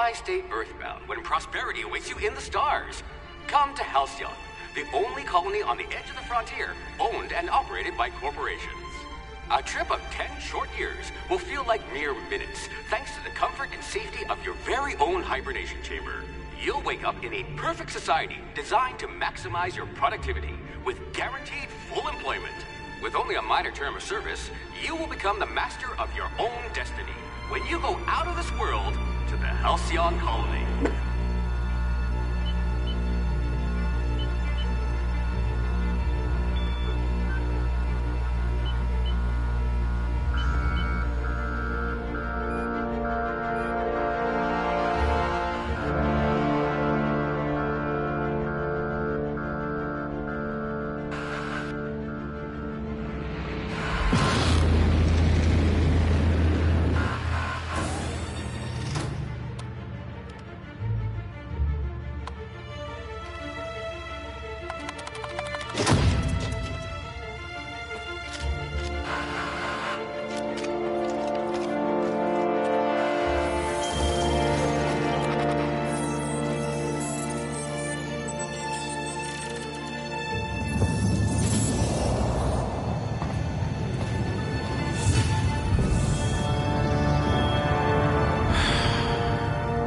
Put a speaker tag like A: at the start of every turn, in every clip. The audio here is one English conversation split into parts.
A: Why stay earthbound when prosperity awaits you in the stars? Come to Halcyon, the only colony on the edge of the frontier, owned and operated by corporations. A trip of 10 short years will feel like mere minutes, thanks to the comfort and safety of your very own hibernation chamber. You'll wake up in a perfect society designed to maximize your productivity with guaranteed full employment. With only a minor term of service, you will become the master of your own destiny when you go out of this world to the Halcyon colony.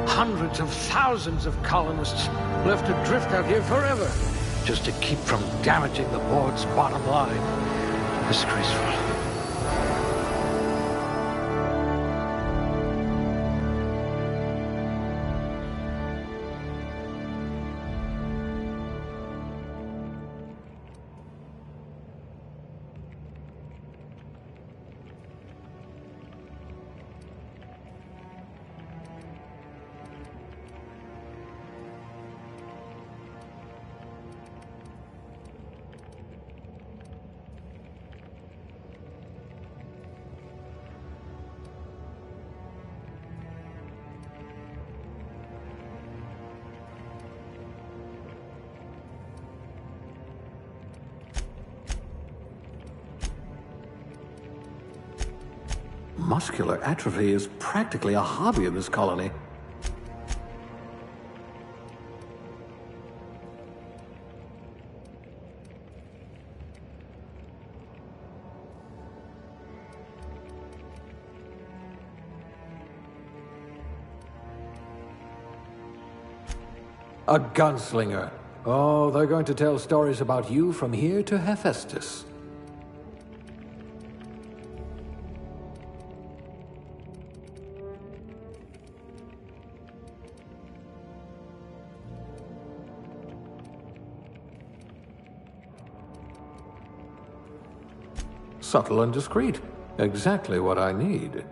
B: Hundreds of thousands of colonists left adrift out here forever, just to keep from damaging the board's bottom line. Disgraceful.
C: Muscular atrophy is practically a hobby in this colony. A gunslinger. Oh, they're going to tell stories about you from here to Hephaestus. Subtle and discreet. Exactly what I need.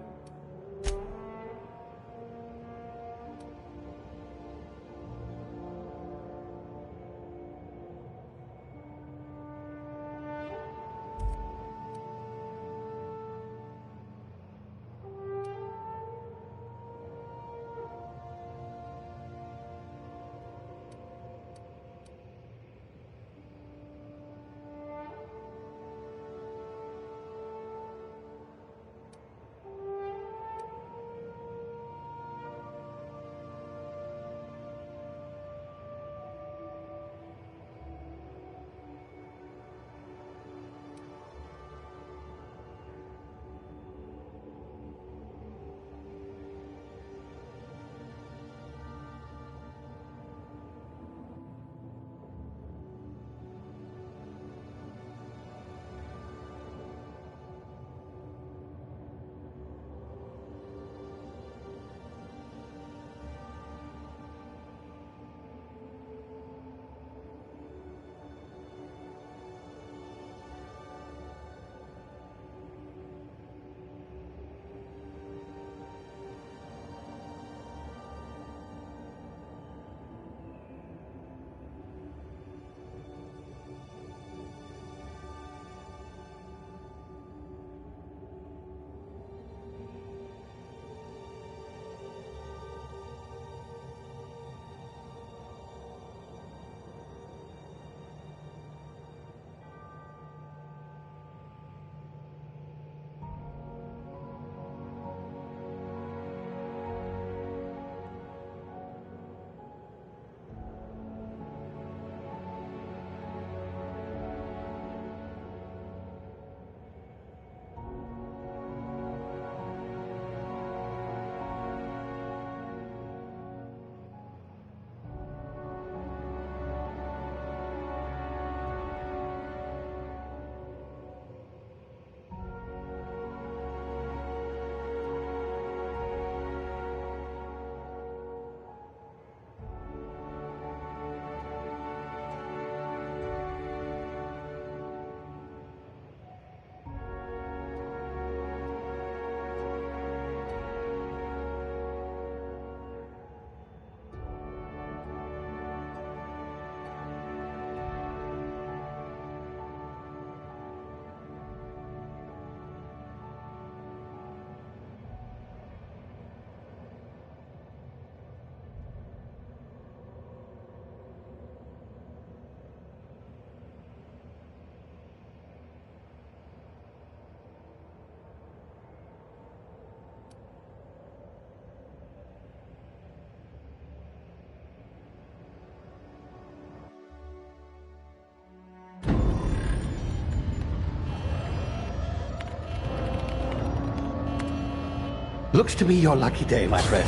B: Looks to be your lucky day, my friend.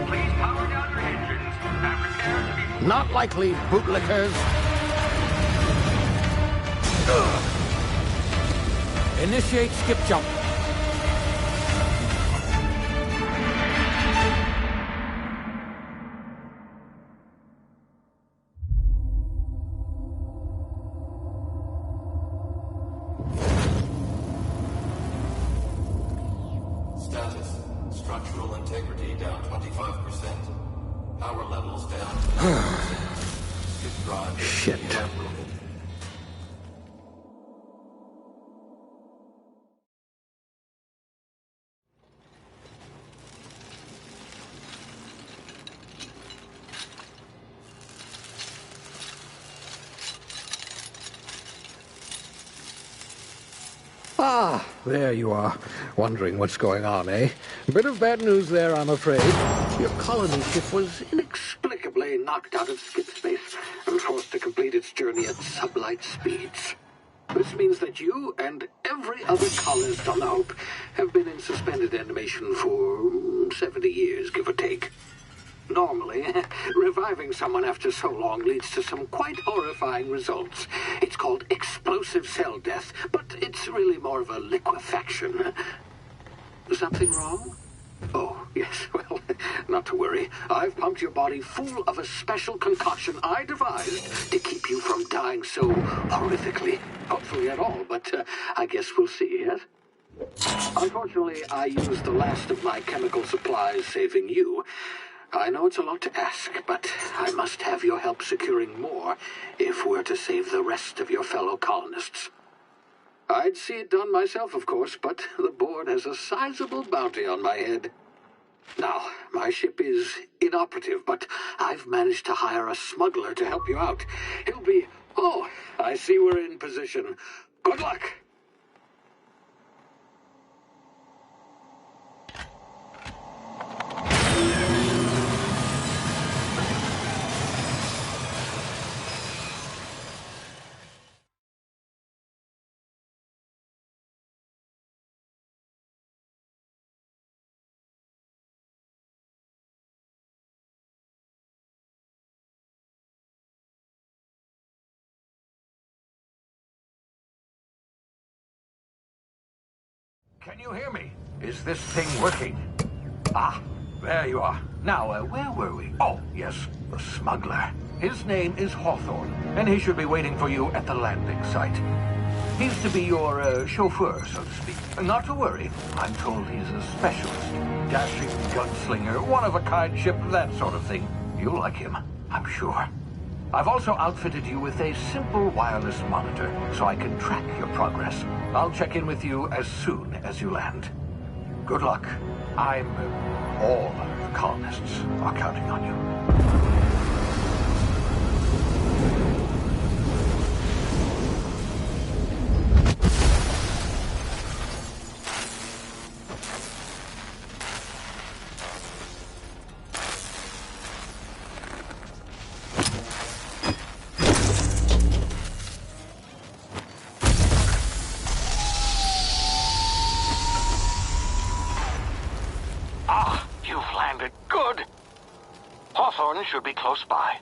A: Please power down your engines and prepare to be...
B: Not likely, bootlickers. Initiate skip jump.
D: Status. Structural integrity down 25%. Power levels down 10%. Drive
B: Shit.
D: evaporated.
B: Ah, there you are. Wondering what's going on, eh? Bit of bad news there, I'm afraid. Your colony ship was inexplicably knocked out of skip space and forced to complete its journey at sublight speeds. This means that you and every other colonist on the Hope have been in suspended animation for 70 years, give or take. Normally, reviving someone after so long leads to some quite horrifying results. It's called explosive cell death, but it's really more of a liquefaction. Something wrong? Oh, yes, well, not to worry. I've pumped your body full of a special concoction I devised to keep you from dying so horrifically. Hopefully at all, but I guess we'll see, yes? Unfortunately, I used the last of my chemical supplies saving you. I know it's a lot to ask, but I must have your help securing more if we're to save the rest of your fellow colonists. I'd see it done myself, of course, but the board has a sizable bounty on my head. Now, my ship is inoperative, but I've managed to hire a smuggler to help you out. He'll be... Oh, I see we're in position. Good luck! Can you hear me? Is this thing working? Ah, there you are. Now, where were we? Oh, yes, the smuggler. His name is Hawthorne, and he should be waiting for you at the landing site. He's to be your chauffeur, so to speak. Not to worry. I'm told he's a specialist. Dashing gunslinger, one-of-a-kind ship, that sort of thing. You'll like him, I'm sure. I've also outfitted you with a simple wireless monitor, so I can track your progress. I'll check in with you as soon as you land. Good luck. All the colonists are counting on you.
E: Hawthorne should be close by.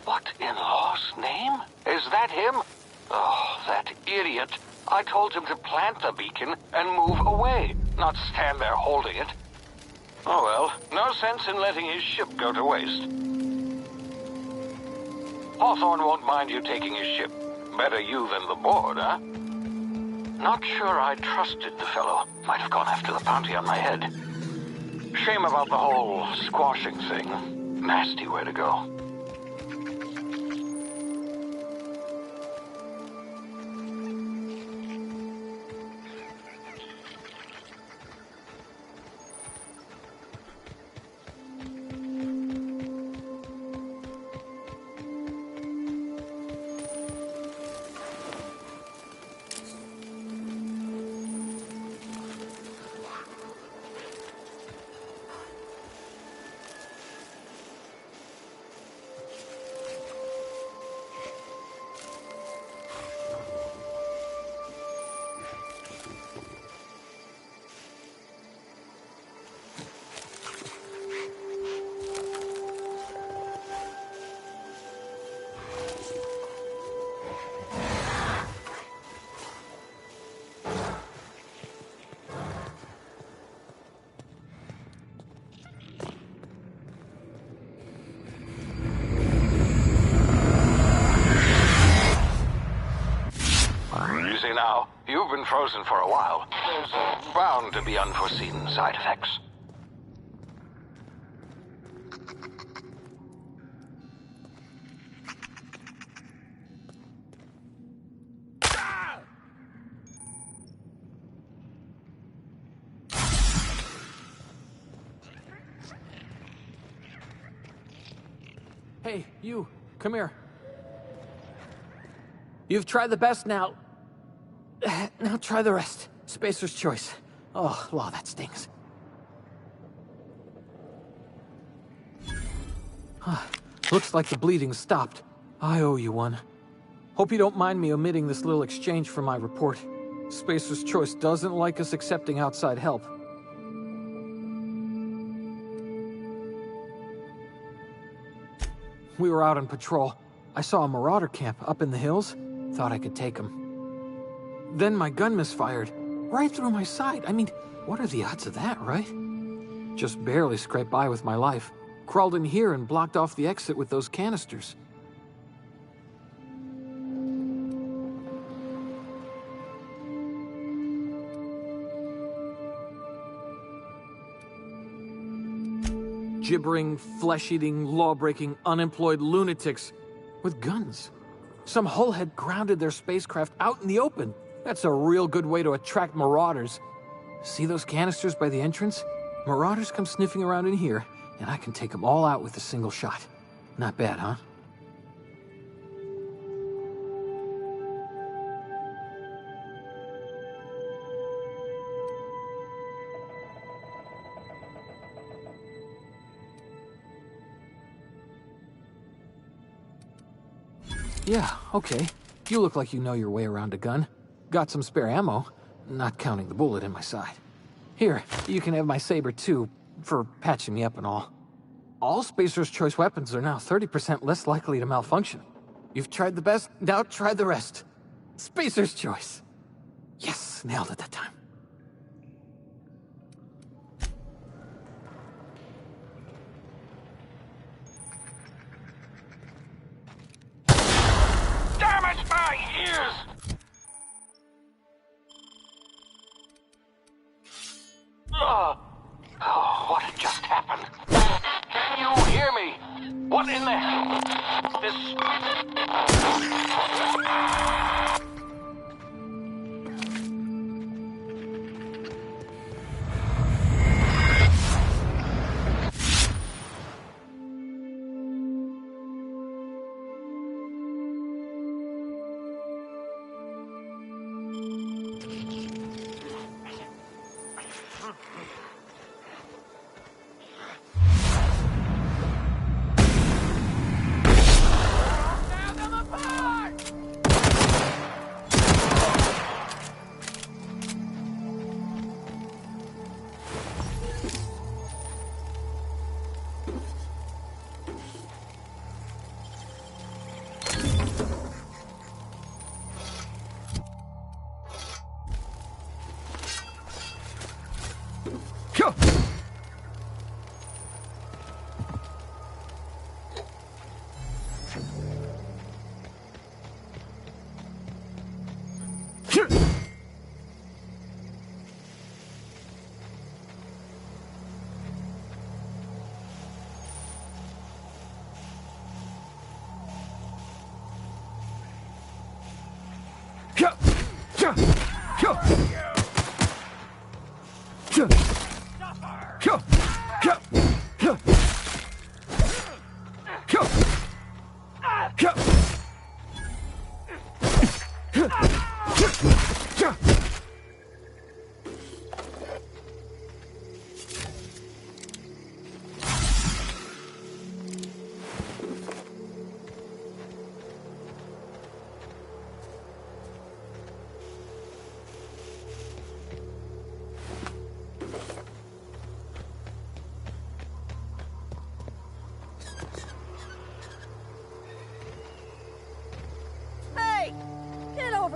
E: What in law's name? Is that him? Oh, that idiot. I told him to plant the beacon and move away, not stand there holding it. Oh well, no sense in letting his ship go to waste. Hawthorne won't mind you taking his ship. Better you than the board, huh? Not sure I trusted the fellow. Might have gone after the bounty on my head. Shame about the whole squashing thing. Nasty way to go. frozen for a while. There's bound to be unforeseen side effects.
C: Hey, you, come here. You've tried the best now. Now try the rest. Spacer's choice. Oh, law, that stings. Looks like the bleeding stopped. I owe you one. Hope you don't mind me omitting this little exchange from my report. Spacer's choice doesn't like us accepting outside help. We were out on patrol. I saw a marauder camp up in the hills. Thought I could take him. Then my gun misfired. Right through my side. I mean, what are the odds of that, right? Just barely scraped by with my life. Crawled in here and blocked off the exit with those canisters. Gibbering, flesh-eating, law-breaking, unemployed lunatics with guns. Some hullhead grounded their spacecraft out in the open. That's a real good way to attract marauders. See those canisters by the entrance? Marauders come sniffing around in here, and I can take them all out with a single shot. Not bad, huh? Yeah, okay. You look like you know your way around a gun. Got some spare ammo, not counting the bullet in my side. Here, you can have my saber too, for patching me up and all. All Spacer's choice weapons are now 30% less likely to malfunction. You've tried the best, now try the rest. Spacer's choice. Yes, nailed it that time.
E: Damn it, my ears! Oh, what had just happened? Can you hear me? What in the hell?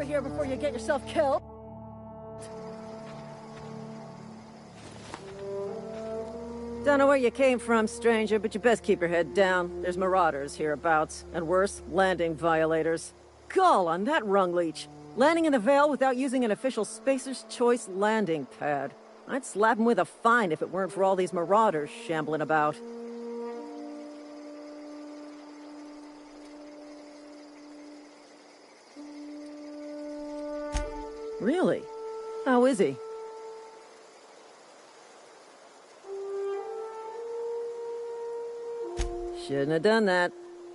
F: Here before you get yourself killed. Don't know where you came from, stranger, but you best keep your head down. There's marauders hereabouts, and worse, landing violators. Gall on that rung leech. Landing in the Vale without using an official Spacer's Choice landing pad. I'd slap him with a fine if it weren't for all these marauders shambling about. Really? How is he? Shouldn't have done that.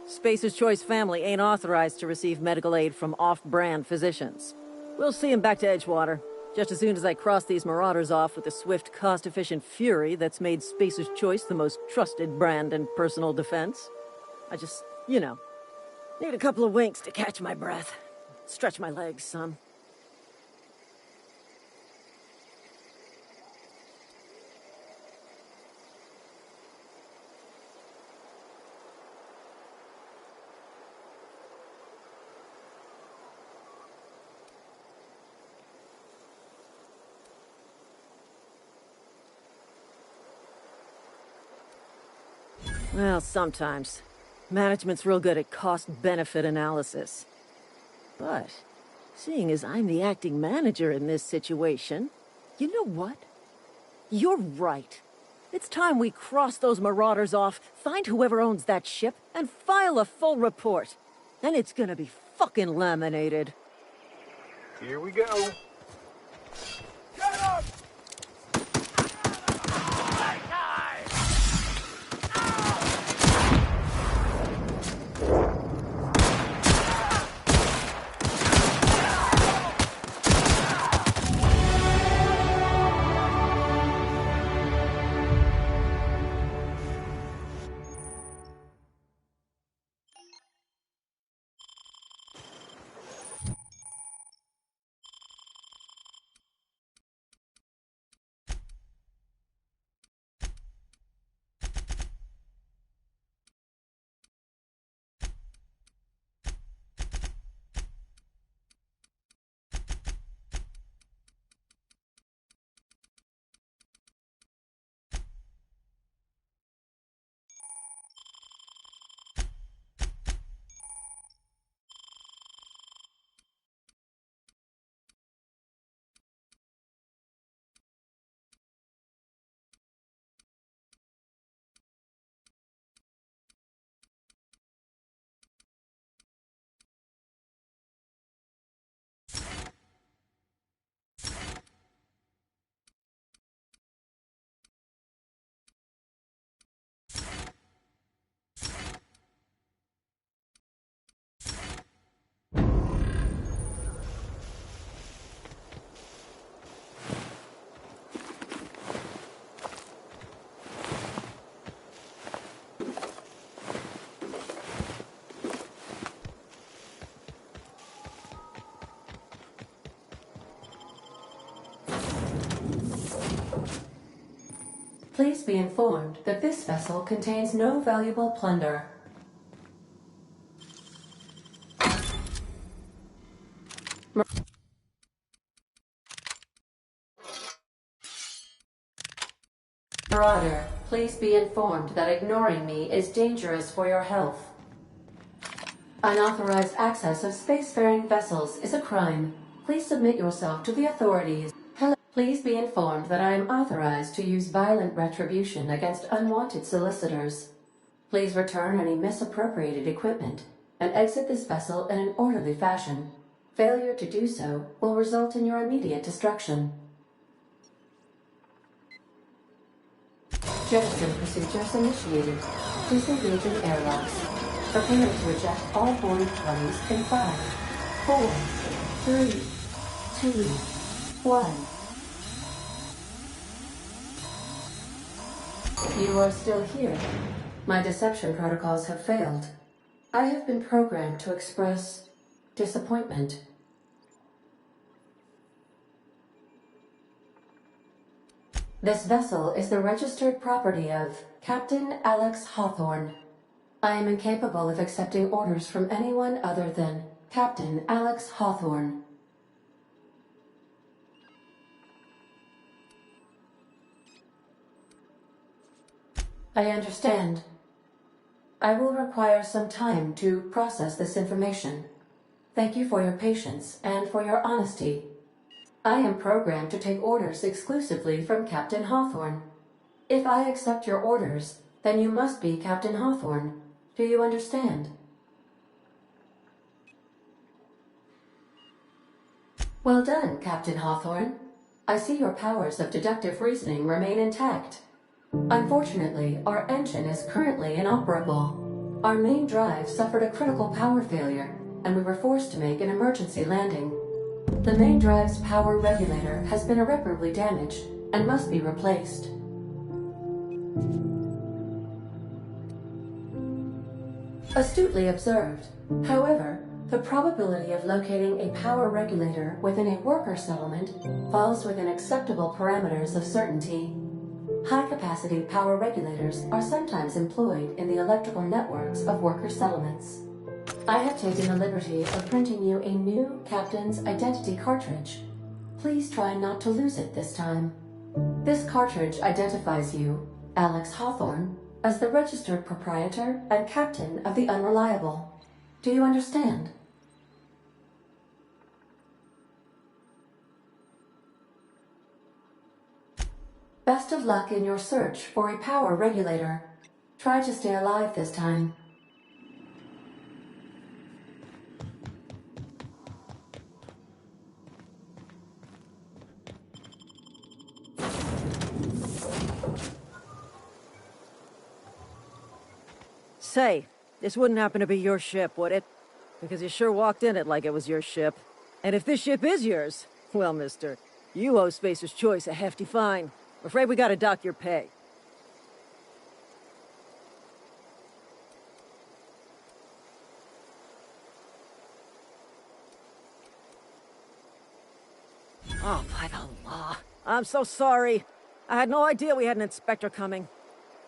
F: Spacer's Choice family ain't authorized to receive medical aid from off-brand physicians. We'll see him back to Edgewater, just as soon as I cross these marauders off with the swift, cost-efficient fury that's made Spacer's Choice the most trusted brand in personal defense. I just, need a couple of winks to catch my breath. Stretch my legs some. Well, sometimes. Management's real good at cost-benefit analysis. But, seeing as I'm the acting manager in this situation, you know what? You're right. It's time we cross those marauders off, find whoever owns that ship, and file a full report. Then it's gonna be fucking laminated.
B: Here we go.
G: Please be informed that this vessel contains no valuable plunder. Marauder, please be informed that ignoring me is dangerous for your health. Unauthorized access of spacefaring vessels is a crime. Please submit yourself to the authorities. Hello. Please be informed that I am authorized to use violent retribution against unwanted solicitors. Please return any misappropriated equipment and exit this vessel in an orderly fashion. Failure to do so will result in your immediate destruction. Jettison procedures initiated. Disengaging airlocks. Prepare to eject all board parties in 5, 4, 3, 2, 1. You are still here. My deception protocols have failed. I have been programmed to express disappointment. This vessel is the registered property of Captain Alex Hawthorne. I am incapable of accepting orders from anyone other than Captain Alex Hawthorne. I understand. I will require some time to process this information. Thank you for your patience and for your honesty. I am programmed to take orders exclusively from Captain Hawthorne. If I accept your orders, then you must be Captain Hawthorne. Do you understand? Well done, Captain Hawthorne. I see your powers of deductive reasoning remain intact. Unfortunately, our engine is currently inoperable. Our main drive suffered a critical power failure, and we were forced to make an emergency landing. The main drive's power regulator has been irreparably damaged and must be replaced. Astutely observed. However, the probability of locating a power regulator within a worker settlement falls within acceptable parameters of certainty. High-capacity power regulators are sometimes employed in the electrical networks of worker settlements. I have taken the liberty of printing you a new Captain's Identity cartridge. Please try not to lose it this time. This cartridge identifies you, Alex Hawthorne, as the registered proprietor and captain of the Unreliable. Do you understand? Best of luck in your search for a power regulator. Try to stay alive this time.
F: Say, this wouldn't happen to be your ship, would it? Because you sure walked in it like it was your ship. And if this ship is yours, well, mister, you owe Spacer's Choice a hefty fine. I'm afraid we gotta dock your pay. Oh, by the law. I'm so sorry. I had no idea we had an inspector coming.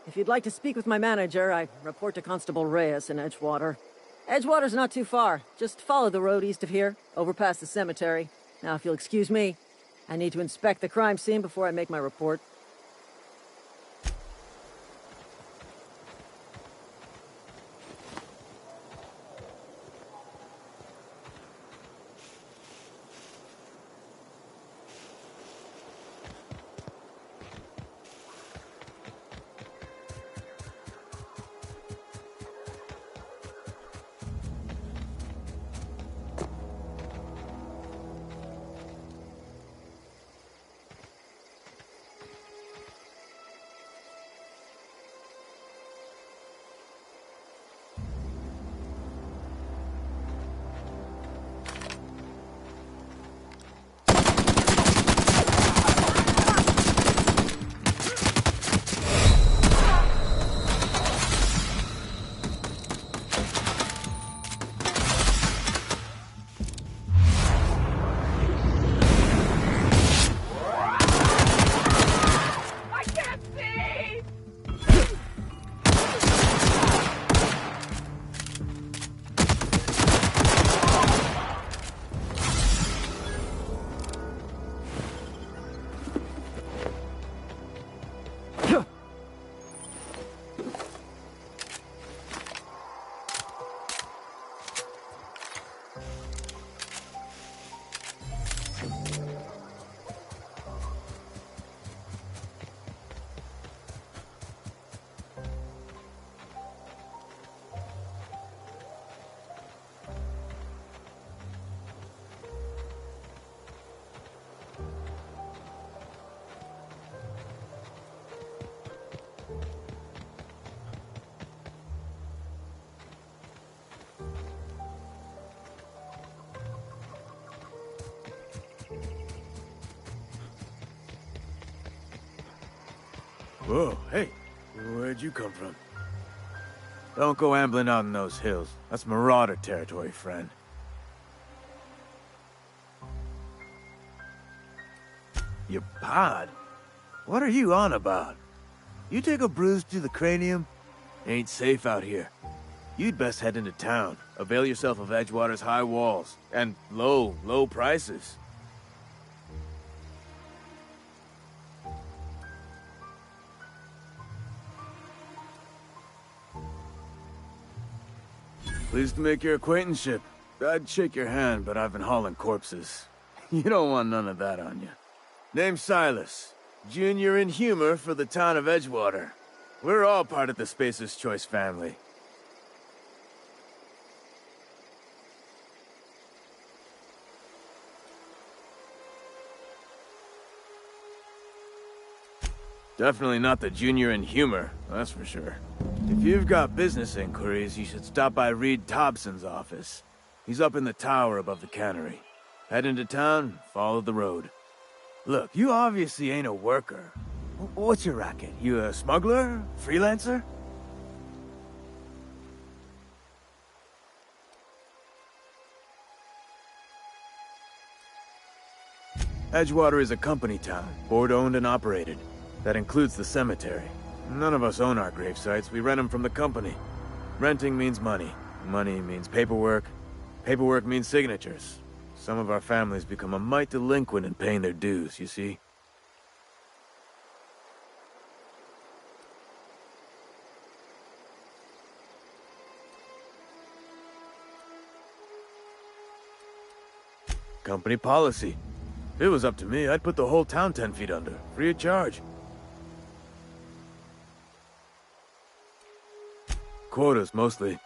F: If you'd like to speak with my manager, I report to Constable Reyes in Edgewater. Edgewater's not too far. Just follow the road east of here, over past the cemetery. Now, if you'll excuse me, I need to inspect the crime scene before I make my report.
H: Whoa, hey, where'd you come from? Don't go ambling out in those hills. That's marauder territory, friend. Your pod? What are you on about? You take a bruise to the cranium? Ain't safe out here. You'd best head into town. Avail yourself of Edgewater's high walls. And low prices. Pleased to make your acquaintanceship. I'd shake your hand, but I've been hauling corpses. You don't want none of that on you. Name's Silas. Junior in humor for the town of Edgewater. We're all part of the Spacer's Choice family. Definitely not the junior in humor, that's for sure. If you've got business inquiries, you should stop by Reed Thompson's office. He's up in the tower above the cannery. Head into town, follow the road. Look, you obviously ain't a worker. What's your racket? You a smuggler? Freelancer? Edgewater is a company town, board-owned and operated. That includes the cemetery. None of us own our gravesites, we rent them from the company. Renting means money. Money means paperwork. Paperwork means signatures. Some of our families become a mite delinquent in paying their dues, you see? Company policy. If it was up to me, I'd put the whole town 10 feet under, free of charge. Quotas, mostly.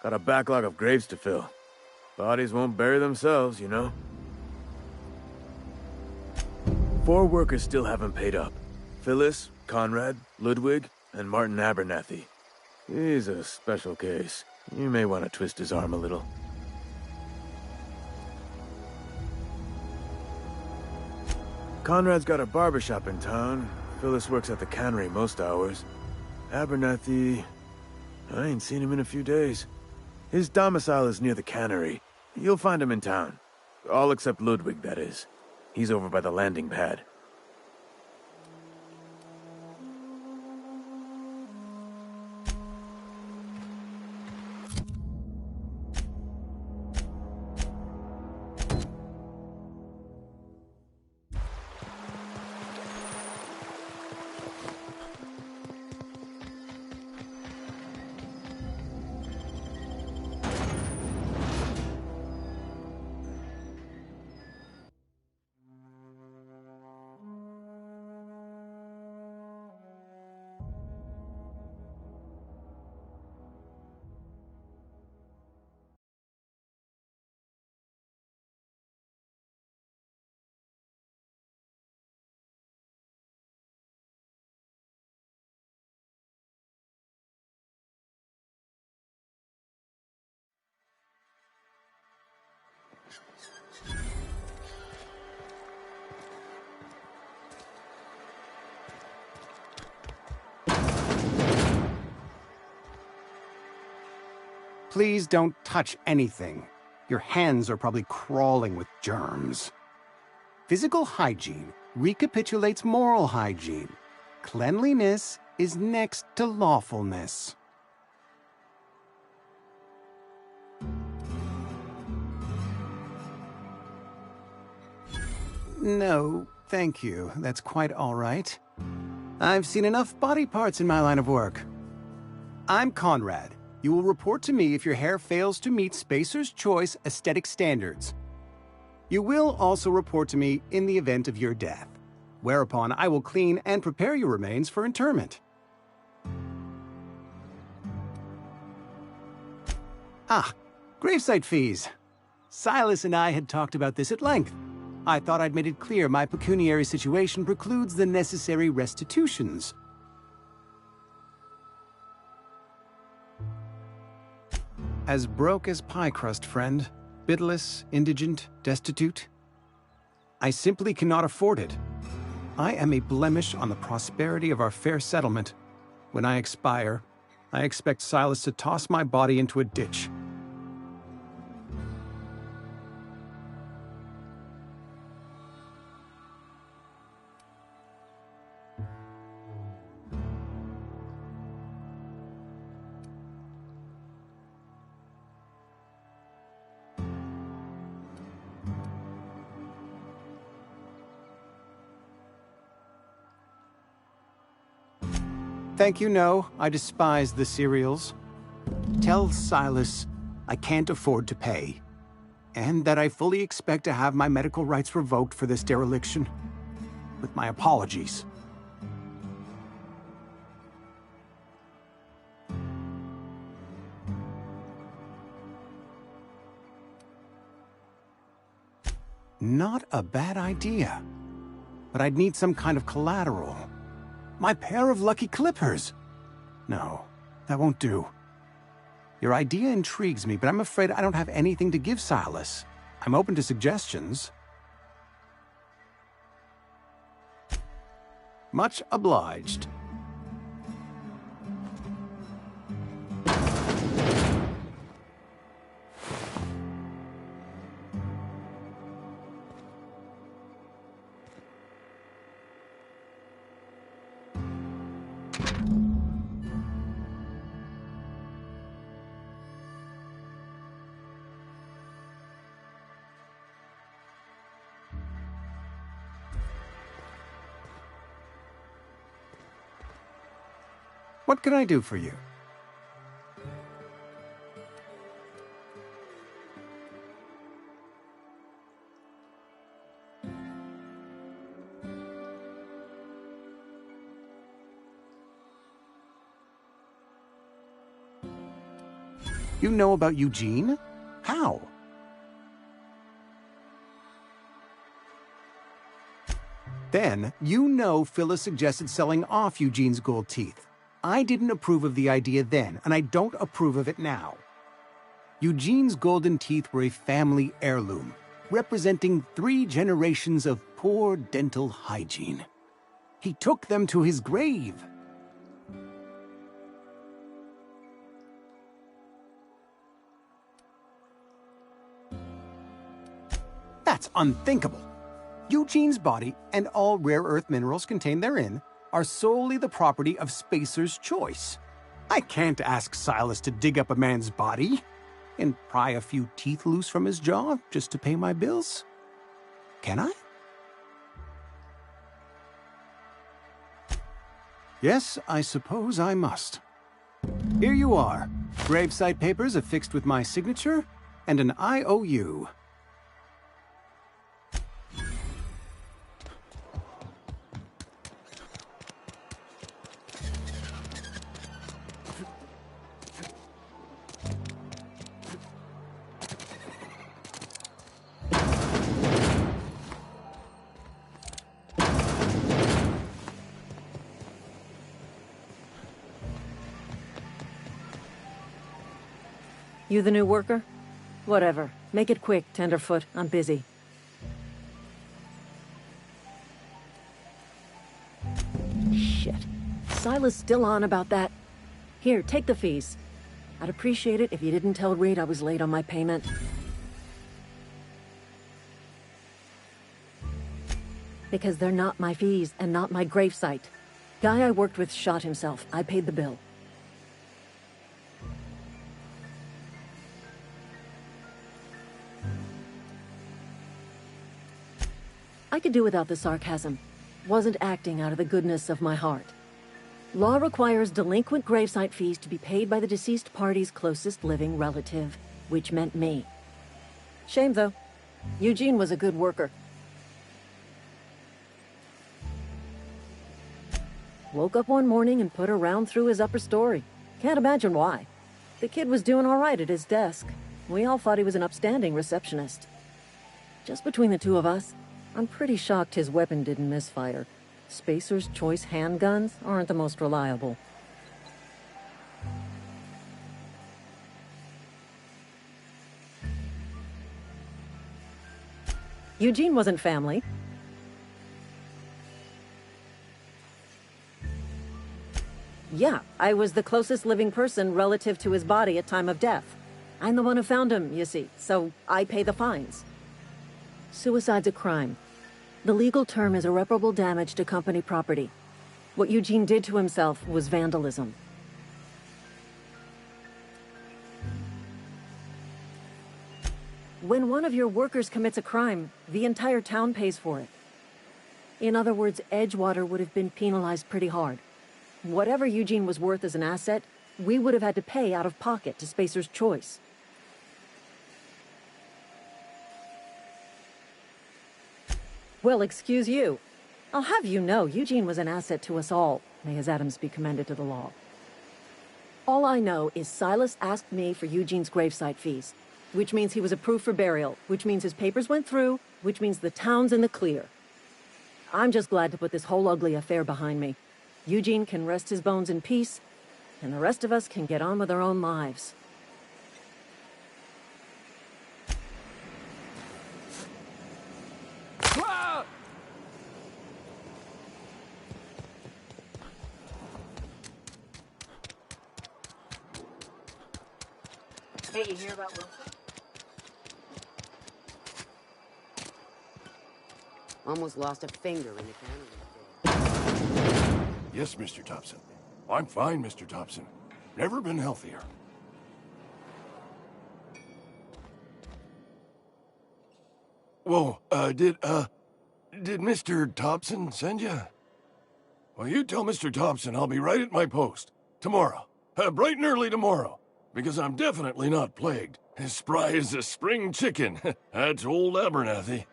H: Got a backlog of graves to fill. Bodies won't bury themselves, you know? 4 workers still haven't paid up. Phyllis, Conrad, Ludwig, and Martin Abernathy. He's a special case. You may want to twist his arm a little. Conrad's got a barbershop in town. Phyllis works at the cannery most hours. Abernathy... I ain't seen him in a few days. His domicile is near the cannery. You'll find him in town. All except Ludwig, that is. He's over by the landing pad.
I: Please don't touch anything. Your hands are probably crawling with germs. Physical hygiene recapitulates moral hygiene. Cleanliness is next to lawfulness. No, thank you. That's quite all right. I've seen enough body parts in my line of work. I'm Conrad. You will report to me if your hair fails to meet Spacer's Choice aesthetic standards. You will also report to me in the event of your death, whereupon I will clean and prepare your remains for interment. Gravesite fees. Silas and I had talked about this at length. I thought I'd made it clear my pecuniary situation precludes the necessary restitutions. As broke as pie crust, friend. Bidless, indigent, destitute. I simply cannot afford it. I am a blemish on the prosperity of our fair settlement. When I expire, I expect Silas to toss my body into a ditch. Thank you, no. I despise the cereals. Tell Silas I can't afford to pay. and that I fully expect to have my medical rights revoked for this dereliction. With my apologies. Not a bad idea. But I'd need some kind of collateral. My pair of lucky clippers! No, that won't do. Your idea intrigues me, but I'm afraid I don't have anything to give Silas. I'm open to suggestions. Much obliged. What can I do for you? You know about Eugene? How? Then, you know Phyllis suggested selling off Eugene's gold teeth. I didn't approve of the idea then, and I don't approve of it now. Eugene's golden teeth were a family heirloom, representing 3 generations of poor dental hygiene. He took them to his grave. That's unthinkable. Eugene's body and all rare earth minerals contained therein are solely the property of Spacer's Choice. I can't ask Silas to dig up a man's body and pry a few teeth loose from his jaw just to pay my bills. Can I? Yes, I suppose I must. Here you are. Gravesite papers affixed with my signature and an IOU.
F: You the new worker? Whatever. Make it quick, Tenderfoot. I'm busy. Shit. Silas still on about that. Here, take the fees. I'd appreciate it if you didn't tell Reed I was late on my payment. Because they're not my fees and not my gravesite. Guy I worked with shot himself. I paid the bill. I could do without the sarcasm. Wasn't acting out of the goodness of my heart. Law requires delinquent gravesite fees to be paid by the deceased party's closest living relative, which meant me. Shame, though. Eugene was a good worker. Woke up one morning and put a round through his upper story. Can't imagine why. The kid was doing all right at his desk. We all thought he was an upstanding receptionist. Just between the two of us, I'm pretty shocked his weapon didn't misfire. Spacer's Choice handguns aren't the most reliable. Eugene wasn't family. Yeah, I was the closest living person relative to his body at time of death. I'm the one who found him, you see, so I pay the fines. Suicide's a crime. The legal term is irreparable damage to company property. What Eugene did to himself was vandalism. When one of your workers commits a crime, the entire town pays for it. In other words, Edgewater would have been penalized pretty hard. Whatever Eugene was worth as an asset, we would have had to pay out of pocket to Spacer's Choice. Well, excuse you. I'll have you know, Eugene was an asset to us all. May his atoms be commended to the law. All I know is Silas asked me for Eugene's gravesite fees, which means he was approved for burial, which means his papers went through, which means the town's in the clear. I'm just glad to put this whole ugly affair behind me. Eugene can rest his bones in peace, and the rest of us can get on with our own lives. Hey, you hear about Wilson?
J: Almost lost a finger in the cannon.
K: Yes, Mr. Thompson. I'm fine, Mr. Thompson. Never been healthier. Whoa, did Mr. Thompson send you? Well, you tell Mr. Thompson I'll be right at my post. Tomorrow. Bright and early tomorrow. Because I'm definitely not plagued. As spry as a spring chicken. That's old Abernathy.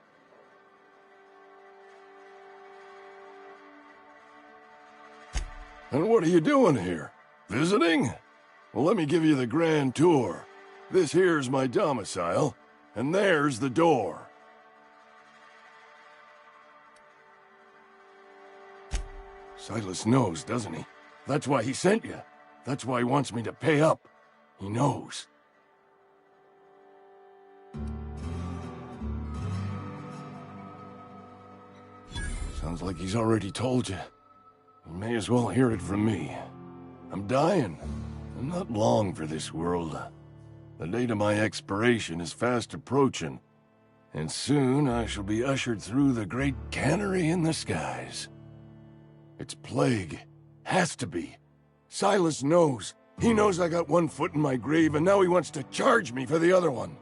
K: And what are you doing here? Visiting? Well, let me give you the grand tour. This here's my domicile, and there's the door. Silas knows, doesn't he? That's why he sent you. That's why he wants me to pay up. He knows. Sounds like he's already told you. You may as well hear it from me. I'm dying. I'm not long for this world. The date of my expiration is fast approaching, and soon I shall be ushered through the great cannery in the skies. It's plague. Has to be. Silas knows. He knows I got one foot in my grave, and now he wants to charge me for the other one.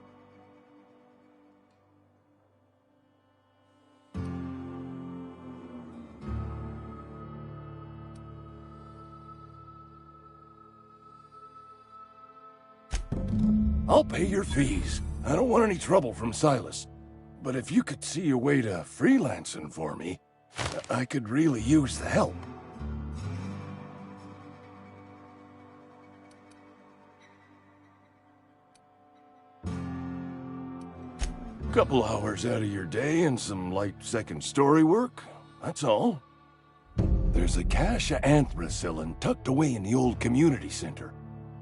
K: I'll pay your fees. I don't want any trouble from Silas. But if you could see a way to freelancing for me, I could really use the help. Couple hours out of your day and some light second story work, that's all. There's a cache of anthracillin tucked away in the old community center.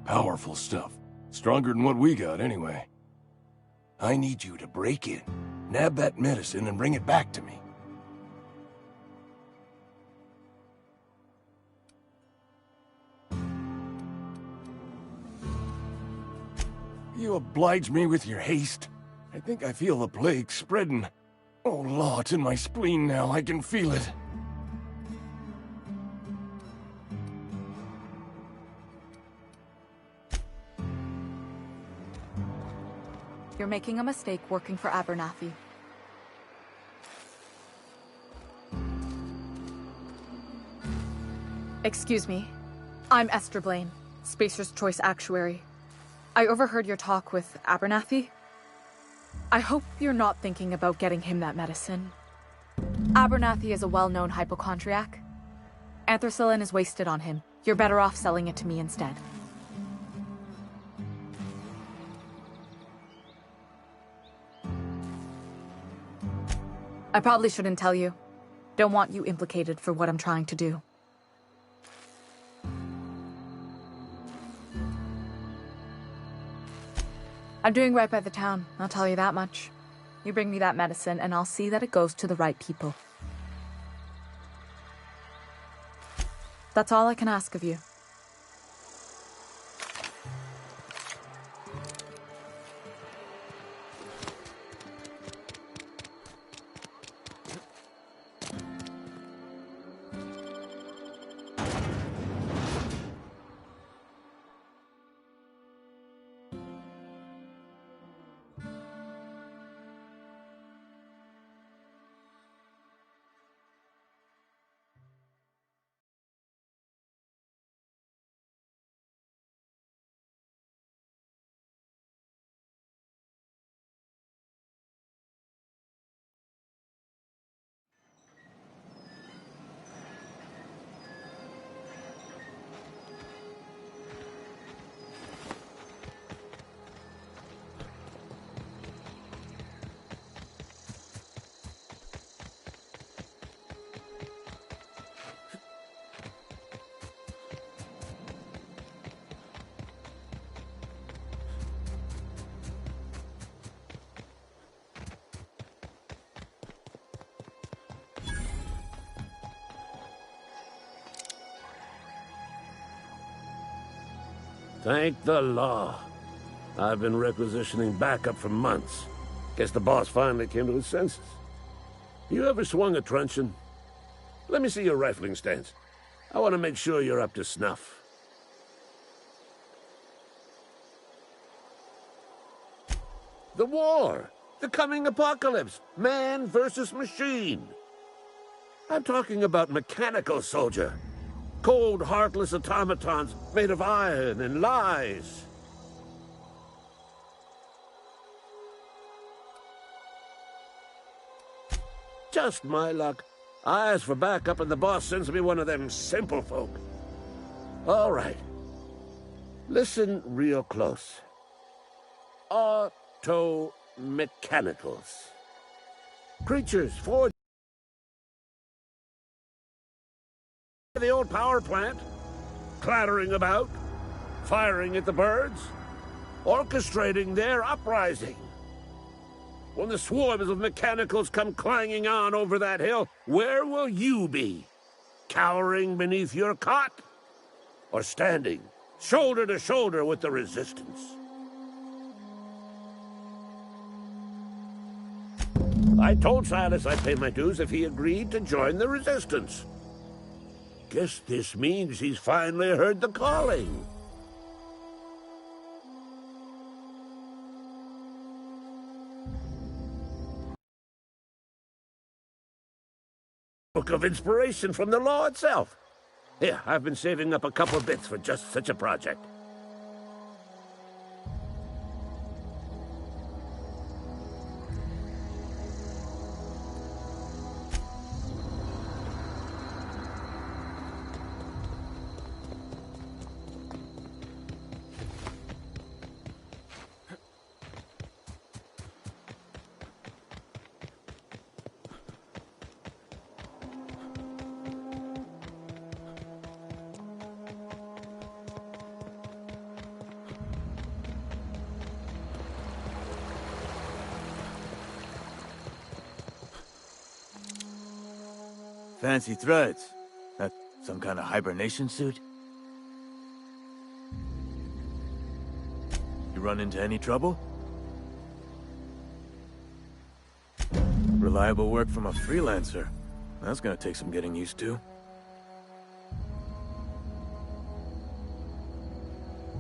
K: Powerful stuff. Stronger than what we got, anyway. I need you to break in, nab that medicine, and bring it back to me. You oblige me with your haste. I think I feel the plague spreading. Oh, Law, it's in my spleen now. I can feel it.
L: You're making a mistake working for Abernathy. Excuse me. I'm Esther Blaine, Spacer's Choice Actuary. I overheard your talk with Abernathy. I hope you're not thinking about getting him that medicine. Abernathy is a well-known hypochondriac. Anthracillin is wasted on him. You're better off selling it to me instead. I probably shouldn't tell you. Don't want you implicated for what I'm trying to do. I'm doing right by the town, I'll tell you that much. You bring me that medicine, and I'll see that it goes to the right people. That's all I can ask of you.
M: Thank the law. I've been requisitioning backup for months. Guess the boss finally came to his senses. You ever swung a truncheon? Let me see your rifling stance. I want to make sure you're up to snuff. The war! The coming apocalypse! Man versus machine! I'm talking about mechanical soldier. Cold, heartless automatons made of iron and lies. Just my luck. I ask for backup and the boss sends me one of them simple folk. All right. Listen real close. Auto-mechanicals. Creatures forged the old power plant, clattering about, firing at the birds, orchestrating their uprising. When the swarms of mechanicals come clanging on over that hill, where will you be? Cowering beneath your cot? Or standing, shoulder to shoulder with the resistance? I told Silas I'd pay my dues if he agreed to join the resistance. Guess this means he's finally heard the calling. Book of inspiration from the law itself. Here, I've been saving up a couple bits for just such a project.
H: Fancy threads. That some kind of hibernation suit? You run into any trouble? Reliable work from a freelancer. That's gonna take some getting used to.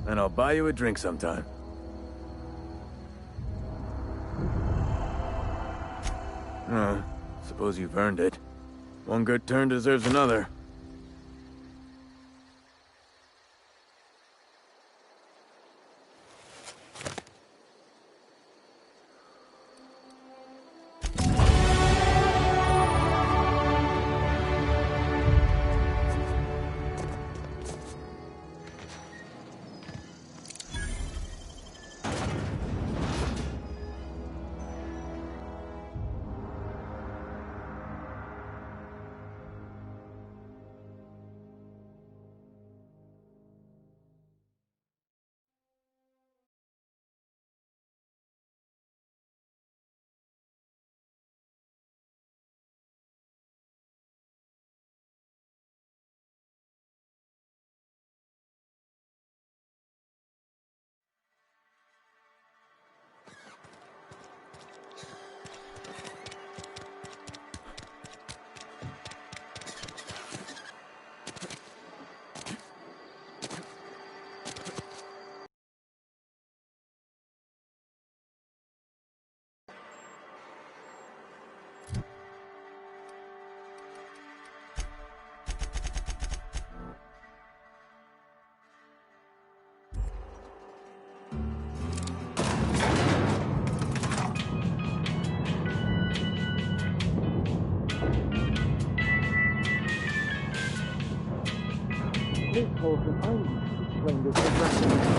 H: And I'll buy you a drink sometime. Suppose you've earned it. One good turn deserves another.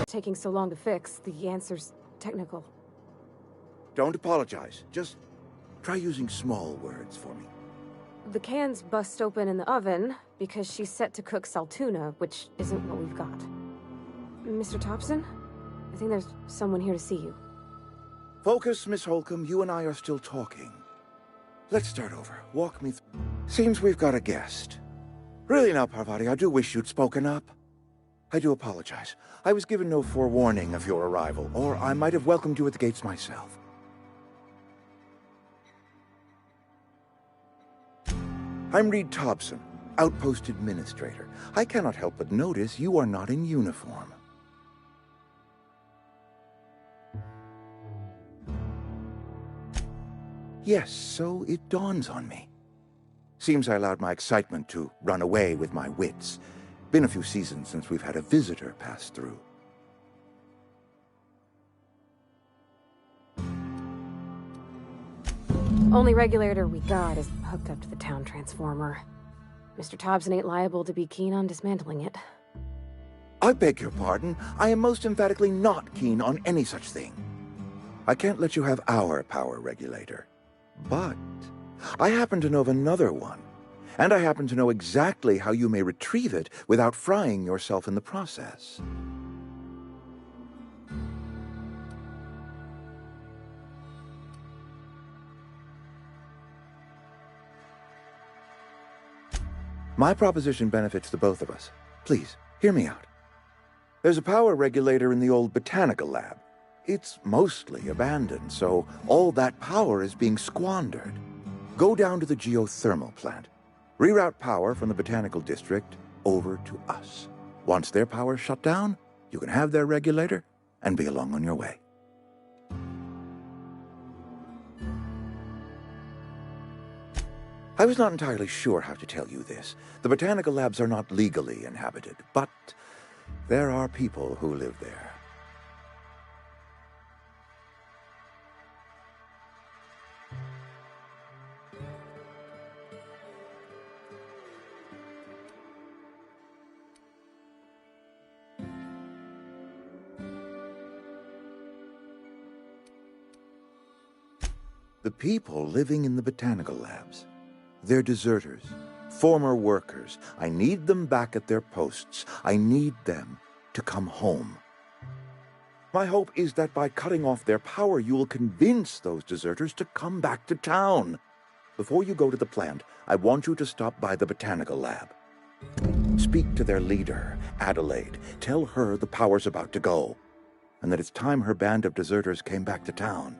J: Taking so long to fix, the answer's technical.
N: Don't apologize. Just try using small words for me.
J: The can's bust open in the oven because she's set to cook saltuna, which isn't what we've got. Mr. Thompson? I think there's someone here to see you.
N: Focus, Miss Holcomb. You and I are still talking. Let's start over. Walk me through. Seems we've got a guest. Really now, Parvati, I do wish you'd spoken up. I do apologize. I was given no forewarning of your arrival, or I might have welcomed you at the gates myself. I'm Reed Thompson, Outpost Administrator. I cannot help but notice you are not in uniform. Yes, so it dawns on me. Seems I allowed my excitement to run away with my wits. Been a few seasons since we've had a visitor pass through.
J: Only regulator we got is hooked up to the town transformer. Mr. Thompson ain't liable to be keen on dismantling it.
N: I beg your pardon. I am most emphatically not keen on any such thing. I can't let you have our power regulator. But I happen to know of another one. And I happen to know exactly how you may retrieve it without frying yourself in the process. My proposition benefits the both of us. Please, hear me out. There's a power regulator in the old botanical lab. It's mostly abandoned, so all that power is being squandered. Go down to the geothermal plant. Reroute power from the botanical district over to us. Once their power's shut down, you can have their regulator and be along on your way. I was not entirely sure how to tell you this. The botanical labs are not legally inhabited, but there are people who live there. The people living in the botanical labs. They're deserters, former workers. I need them back at their posts. I need them to come home. My hope is that by cutting off their power, you will convince those deserters to come back to town. Before you go to the plant, I want you to stop by the botanical lab. Speak to their leader, Adelaide. Tell her the power's about to go, and that it's time her band of deserters came back to town.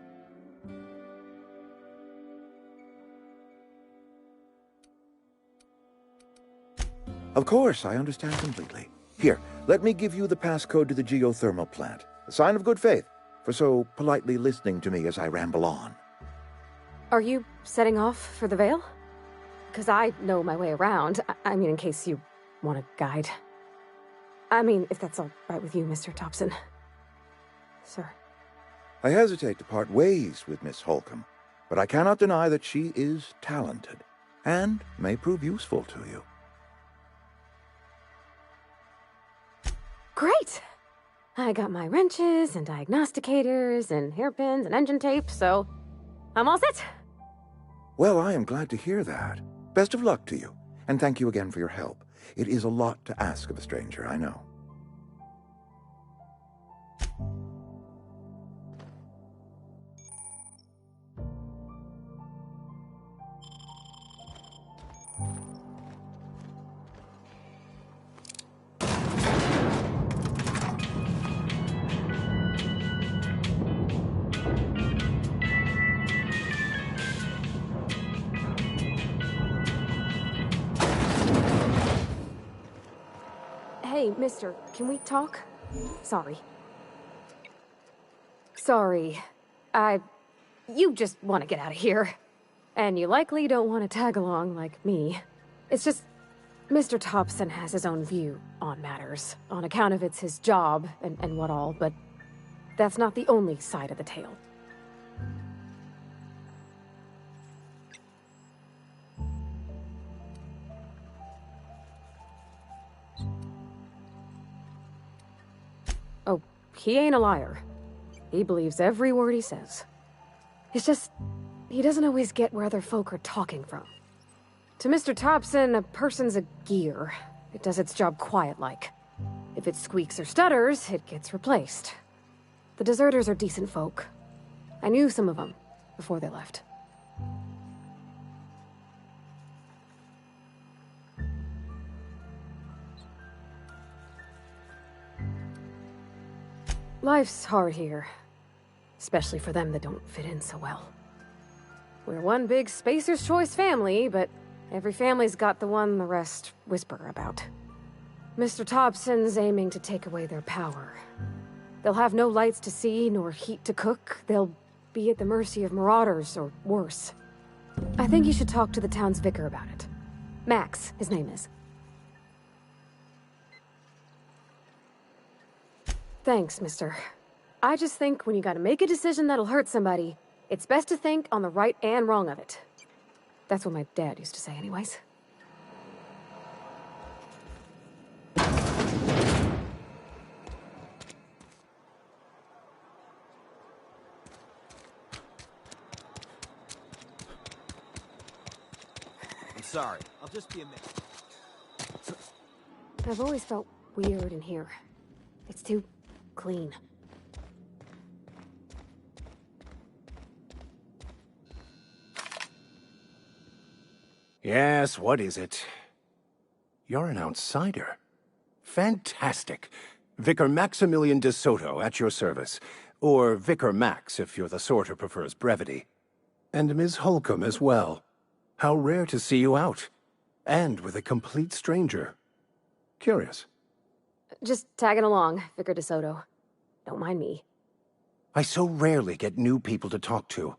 N: Of course, I understand completely. Here, let me give you the passcode to the geothermal plant. A sign of good faith, for so politely listening to me as I ramble on.
J: Are you setting off for the Vale? Because I know my way around. I mean, in case you want a guide. I mean, if that's all right with you, Mr. Thompson. Sir.
N: I hesitate to part ways with Miss Holcomb, but I cannot deny that she is talented, and may prove useful to you.
J: Great! I got my wrenches and diagnosticators and hairpins and engine tape, so I'm all set.
N: Well, I am glad to hear that. Best of luck to you, and thank you again for your help. It is a lot to ask of a stranger, I know.
J: Hey, mister, can we talk? Sorry. Sorry. You just want to get out of here. And you likely don't want to tag along like me. It's just, Mr. Thompson has his own view on matters, on account of it's his job and what all, but that's not the only side of the tale. Oh, he ain't a liar. He believes every word he says. It's just, he doesn't always get where other folk are talking from. To Mr. Thompson, a person's a gear. It does its job quiet-like. If it squeaks or stutters, it gets replaced. The deserters are decent folk. I knew some of them before they left. Life's hard here. Especially for them that don't fit in so well. We're one big Spacer's Choice family, but every family's got the one the rest whisper about. Mr. Thompson's aiming to take away their power. They'll have no lights to see, nor heat to cook. They'll be at the mercy of marauders, or worse. I think you should talk to the town's vicar about it. Max, his name is. Thanks, mister. I just think when you gotta make a decision that'll hurt somebody, it's best to think on the right and wrong of it. That's what my dad used to say anyways.
H: I'm sorry. I'll just be a minute.
J: I've always felt weird in here. It's too clean.
O: Yes, what is it? You're an outsider. Fantastic. Vicar Maximilian de Soto, at your service. Or Vicar Max, if you're the sort who prefers brevity. And Ms. Holcomb as well. How rare to see you out. And with a complete stranger. Curious.
J: Just tagging along, Vicar de Soto. Don't mind me.
O: I so rarely get new people to talk to.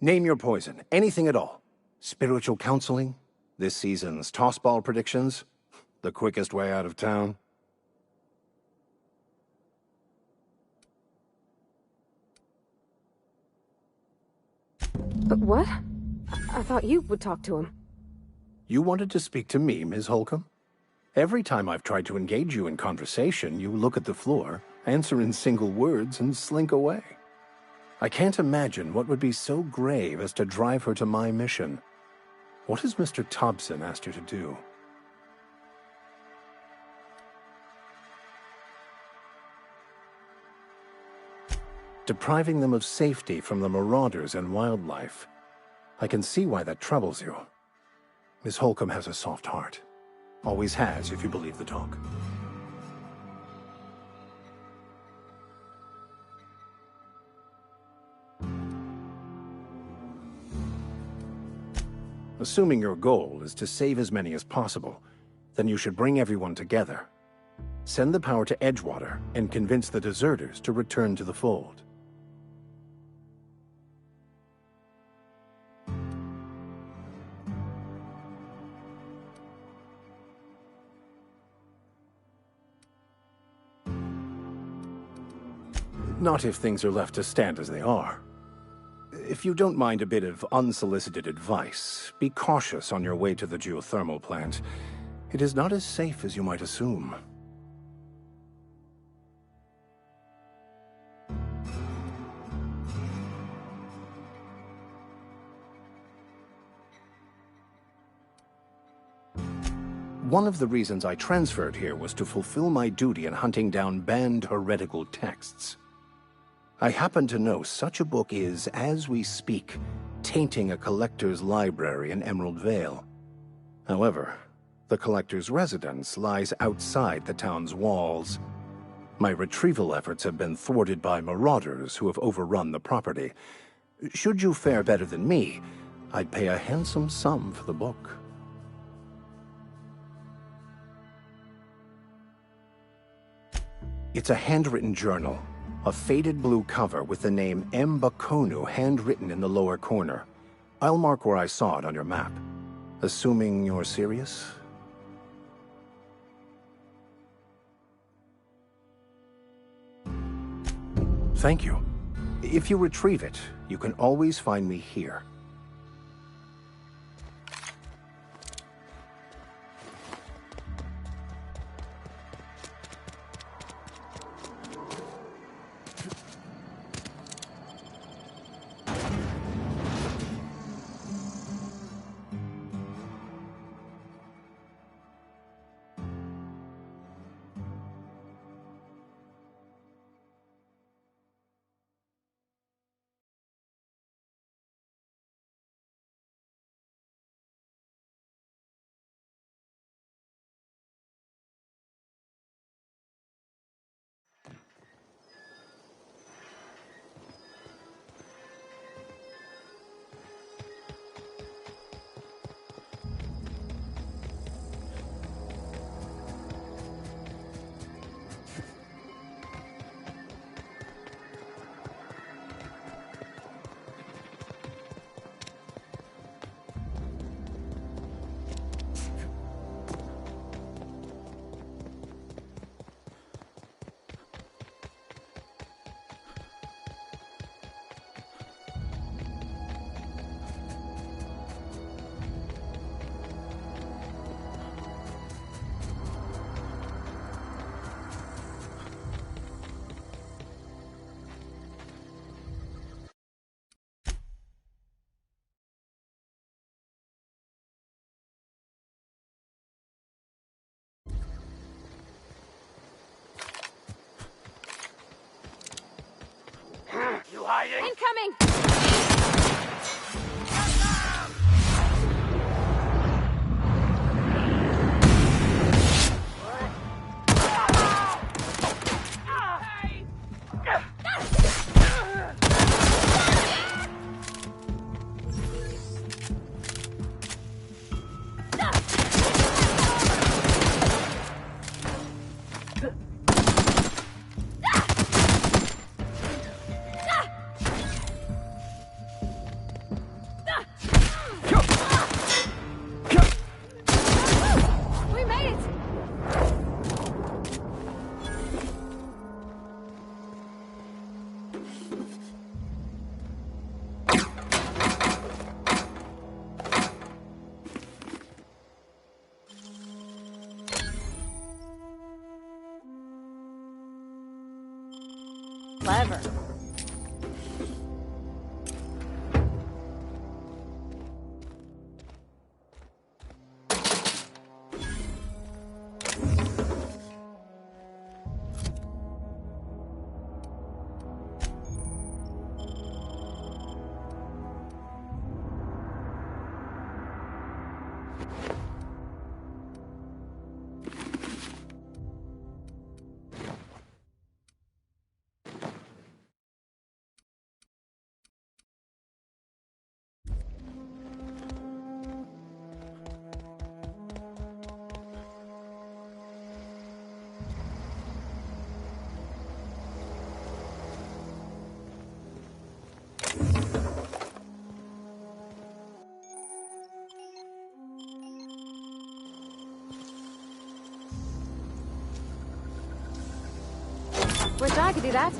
O: Name your poison, anything at all. Spiritual counseling? This season's tossball predictions? The quickest way out of town?
J: But what? I thought you would talk to him.
O: You wanted to speak to me, Ms. Holcomb? Every time I've tried to engage you in conversation, you look at the floor, answer in single words, and slink away. I can't imagine what would be so grave as to drive her to my mission. What has Mr. Thompson asked you to do? Depriving them of safety from the marauders and wildlife. I can see why that troubles you. Miss Holcomb has a soft heart. Always has, if you believe the talk. Assuming your goal is to save as many as possible, then you should bring everyone together. Send the power to Edgewater and convince the deserters to return to the fold. Not if things are left to stand as they are. If you don't mind a bit of unsolicited advice, be cautious on your way to the geothermal plant. It is not as safe as you might assume. One of the reasons I transferred here was to fulfill my duty in hunting down banned heretical texts. I happen to know such a book is, as we speak, tainting a collector's library in Emerald Vale. However, the collector's residence lies outside the town's walls. My retrieval efforts have been thwarted by marauders who have overrun the property. Should you fare better than me, I'd pay a handsome sum for the book. It's a handwritten journal. A faded blue cover with the name M'Bakono handwritten in the lower corner. I'll mark where I saw it on your map. Assuming you're serious? Thank you. If you retrieve it, you can always find me here.
J: coming! We made it!
F: Clever.
J: Wish I could do that.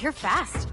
J: You're fast.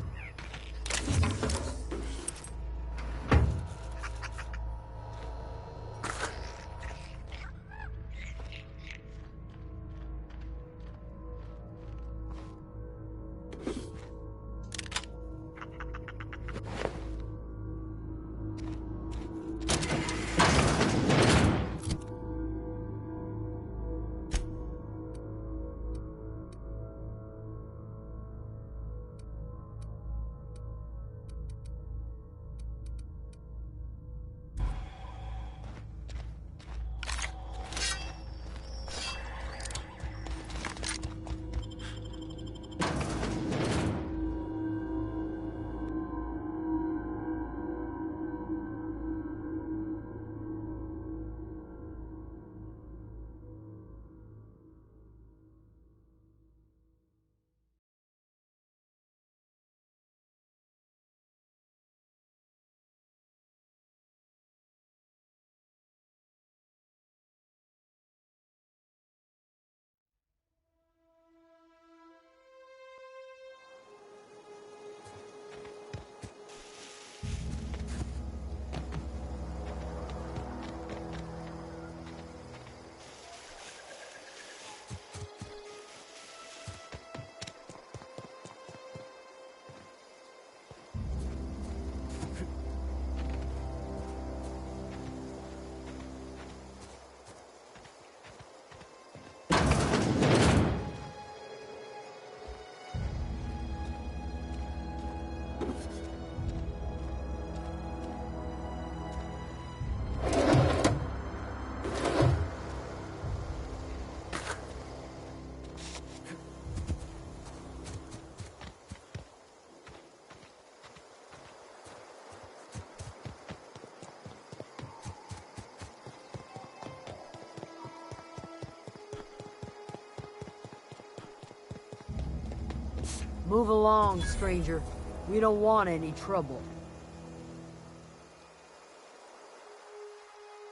P: Move along, stranger. We don't want any trouble.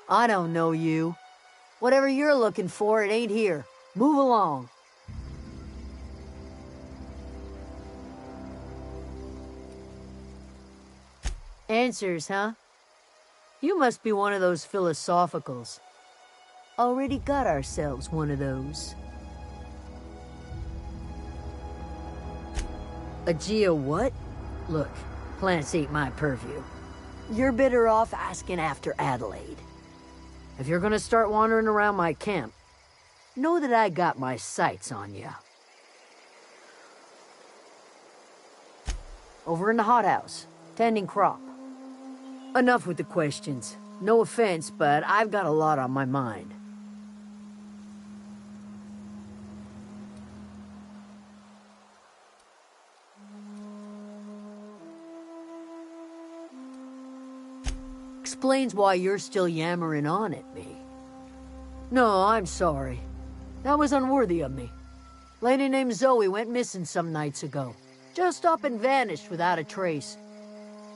P: I don't know you. Whatever you're looking for, it ain't here. Move along. Answers, huh? You must be one of those philosophicals. Already got ourselves one of those. A geo what? Look, plants ain't my purview. You're better off asking after Adelaide. If you're gonna start wandering around my camp, know that I got my sights on you. Over in the hothouse, tending crop. Enough with the questions. No offense, but I've got a lot on my mind. Explains why you're still yammering on at me. No, I'm sorry. That was unworthy of me. Lady named Zoe went missing some nights ago. Just up and vanished without a trace.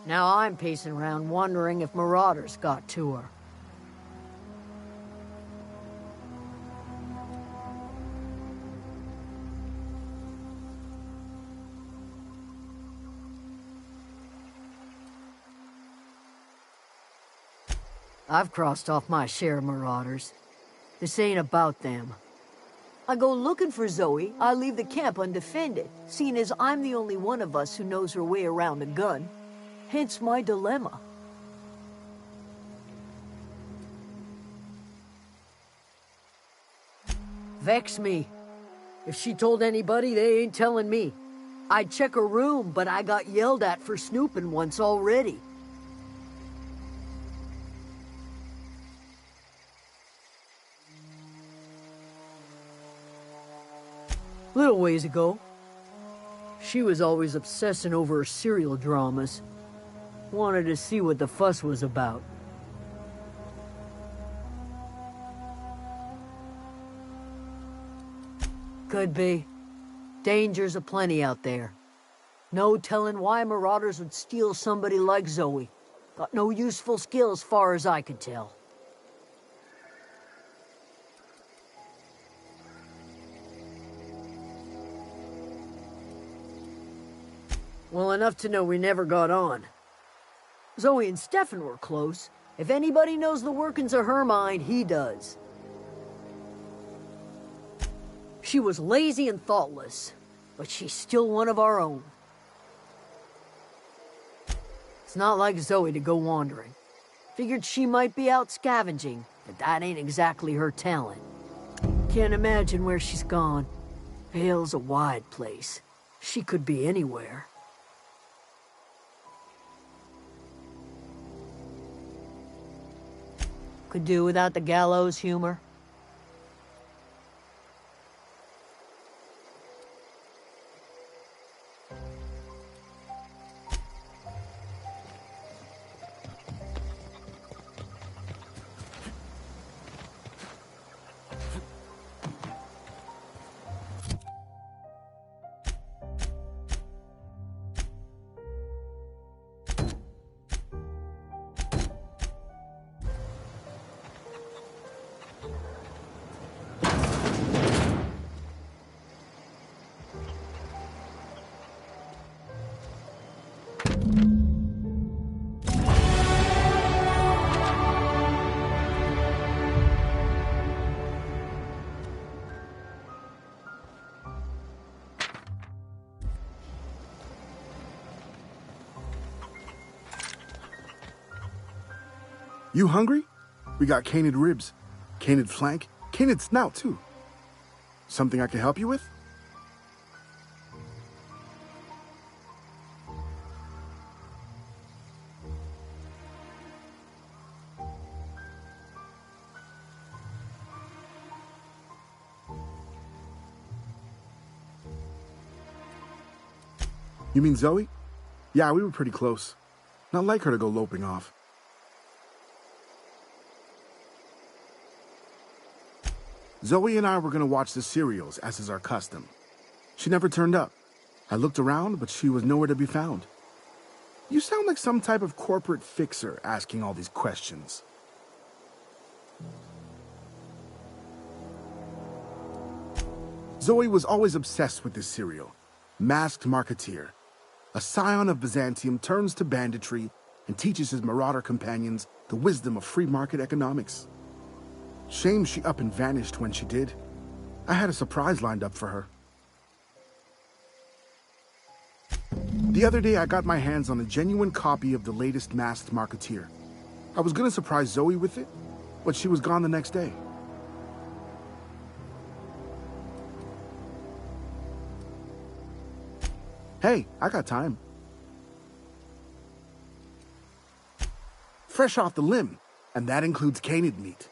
P: Now I'm pacing around wondering if marauders got to her. I've crossed off my share of marauders. This ain't about them. I go looking for Zoe, I leave the camp undefended, seeing as I'm the only one of us who knows her way around a gun. Hence my dilemma. Vex me. If she told anybody, they ain't telling me. I'd check her room, but I got yelled at for snooping once already. Little ways ago, she was always obsessing over her serial dramas. Wanted to see what the fuss was about. Could be. Dangers aplenty out there. No telling why marauders would steal somebody like Zoe. Got no useful skill as far as I could tell. Well enough to know we never got on. Zoe and Stefan were close. If anybody knows the workings of her mind, he does. She was lazy and thoughtless, but she's still one of our own. It's not like Zoe to go wandering. Figured she might be out scavenging, but that ain't exactly her talent. Can't imagine where she's gone. Vale's a wide place. She could be anywhere. Could do without the gallows humor.
Q: You hungry? We got canid ribs, canid flank, canid snout too. Something I can help you with? You mean Zoe? Yeah, we were pretty close. Not like her to go loping off. Zoe and I were gonna watch the serials, as is our custom. She never turned up. I looked around, but she was nowhere to be found. You sound like some type of corporate fixer asking all these questions. Zoe was always obsessed with this serial. Masked Marketeer. A scion of Byzantium turns to banditry and teaches his marauder companions the wisdom of free market economics. Shame she up and vanished when she did. I had a surprise lined up for her. The other day I got my hands on a genuine copy of the latest Masked Marketeer. I was gonna surprise Zoe with it, but she was gone the next day. Hey, I got time. Fresh off the limb, and that includes canid meat.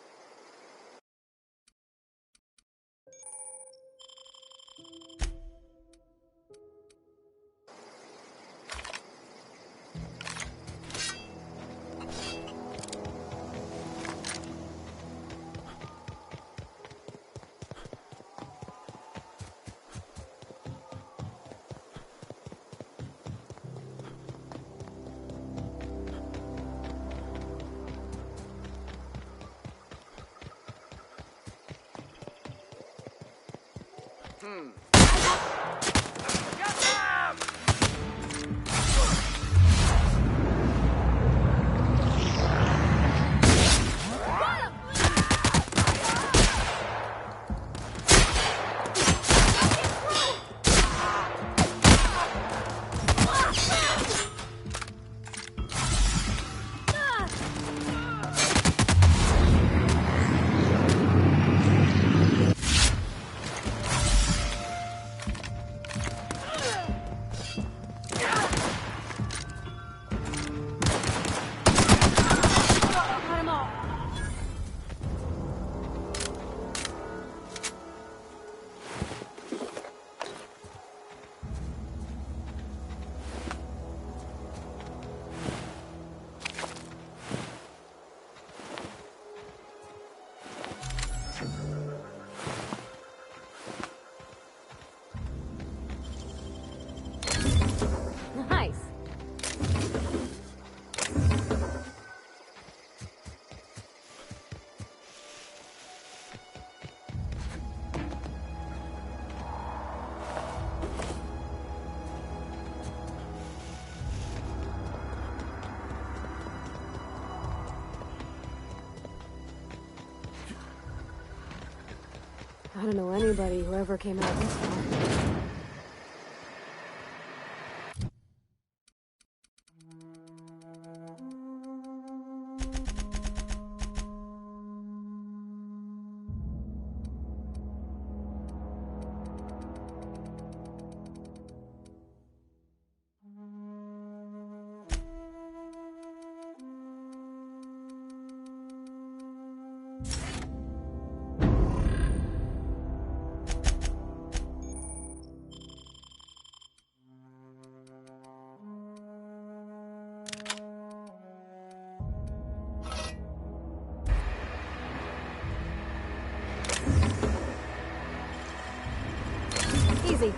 J: I don't know anybody who ever came out this far. Easy.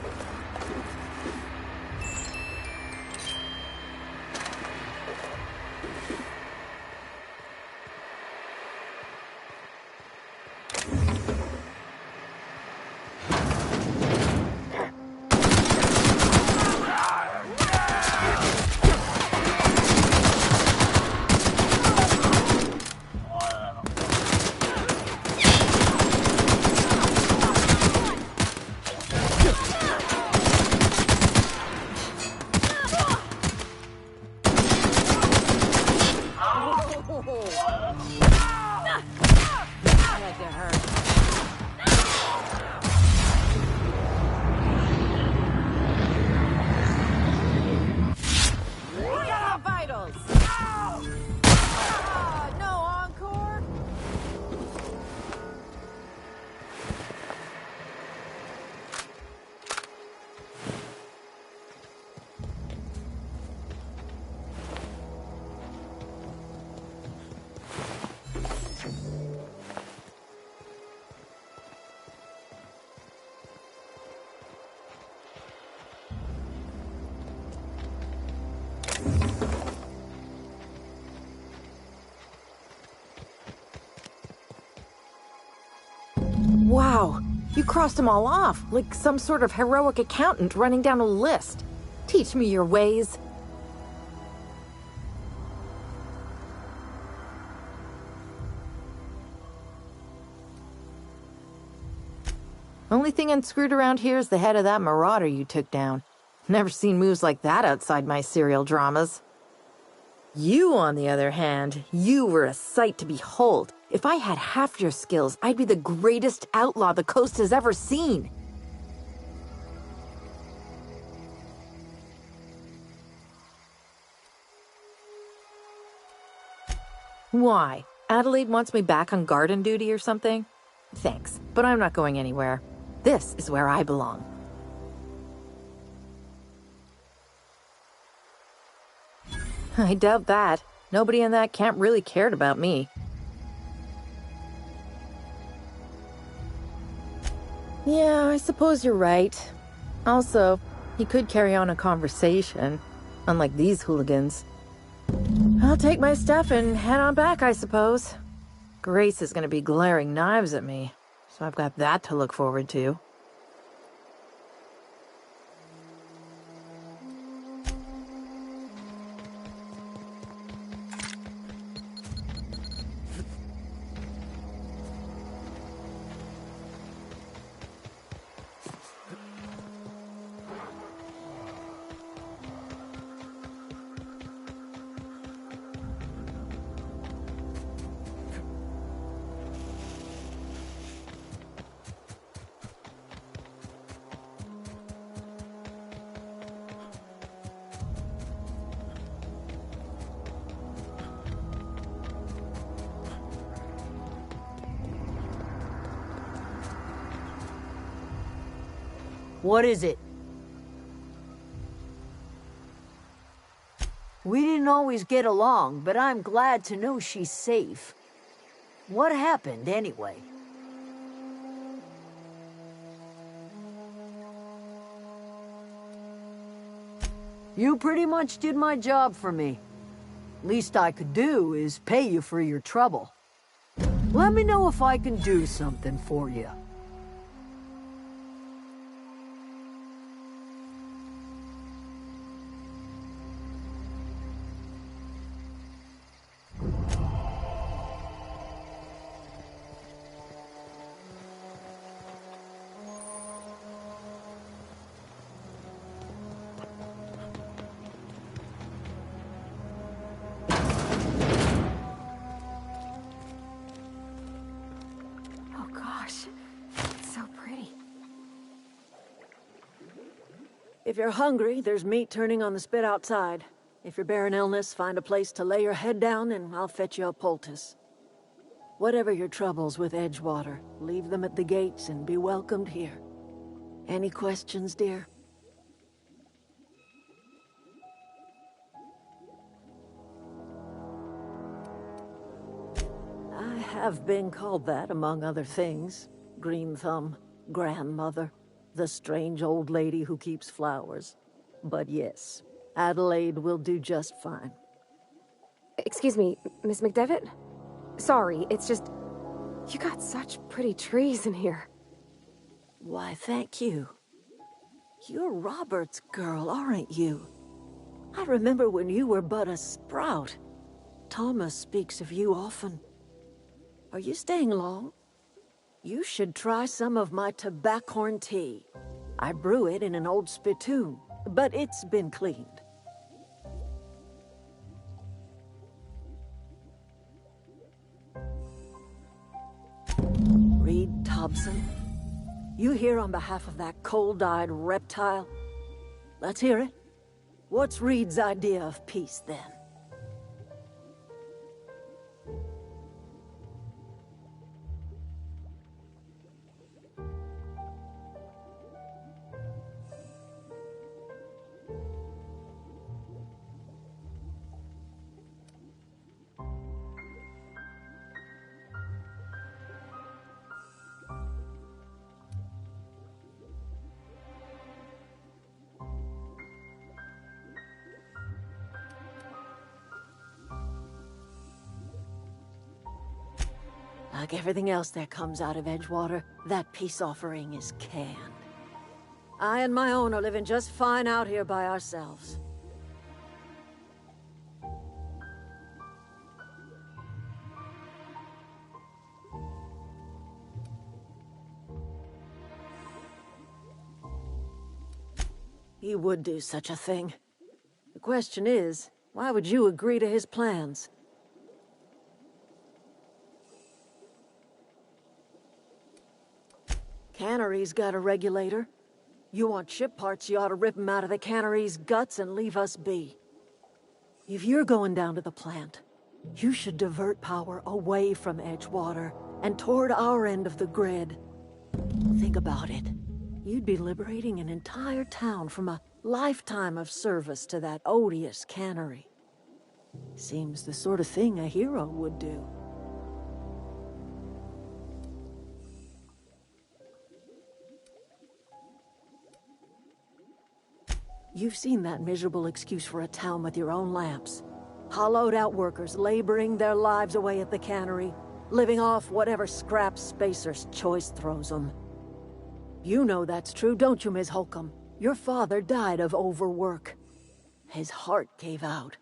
R: Wow, you crossed them all off, like some sort of heroic accountant running down a list. Teach me your ways. Only thing unscrewed around here is the head of that marauder you took down. Never seen moves like that outside my serial dramas. You, on the other hand, you were a sight to behold. If I had half your skills, I'd be the greatest outlaw the coast has ever seen. Why? Adelaide wants me back on garden duty or something? Thanks, but I'm not going anywhere. This is where I belong. I doubt that. Nobody in that camp really cared about me. Yeah, I suppose you're right. Also, he could carry on a conversation, unlike these hooligans. I'll take my stuff and head on back, I suppose. Grace is going to be glaring knives at me, so I've got that to look forward to.
P: What is it? We didn't always get along, but I'm glad to know she's safe. What happened, anyway? You pretty much did my job for me. Least I could do is pay you for your trouble. Let me know if I can do something for you.
F: If you're hungry, there's meat turning on the spit outside. If you're bearing illness, find a place to lay your head down and I'll fetch you a poultice. Whatever your troubles with Edgewater, leave them at the gates and be welcomed here. Any questions, dear? I have been called that, among other things. Green Thumb, grandmother, the strange old lady who keeps flowers. But yes, Adelaide will do just fine.
J: Excuse me, Miss McDevitt? Sorry, it's just... You got such pretty trees in here.
F: Why, thank you. You're Robert's girl, aren't you? I remember when you were but a sprout. Thomas speaks of you often. Are you staying long? You should try some of my tobaccorn tea. I brew it in an old spittoon, but it's been cleaned. Reed Thompson? You here on behalf of that cold-eyed reptile? Let's hear it. What's Reed's idea of peace, then? Like everything else that comes out of Edgewater, that peace offering is canned. I and my own are living just fine out here by ourselves. He would do such a thing. The question is, why would you agree to his plans? Cannery's got a regulator. You want ship parts, you ought to rip 'em out of the cannery's guts and leave us be. If you're going down to the plant, you should divert power away from Edgewater and toward our end of the grid. Think about it. You'd be liberating an entire town from a lifetime of service to that odious cannery. Seems the sort of thing a hero would do. You've seen that miserable excuse for a town with your own lamps. Hollowed-out workers laboring their lives away at the cannery, living off whatever scrap Spacer's Choice throws them. You know that's true, don't you, Ms. Holcomb? Your father died of overwork. His heart gave out.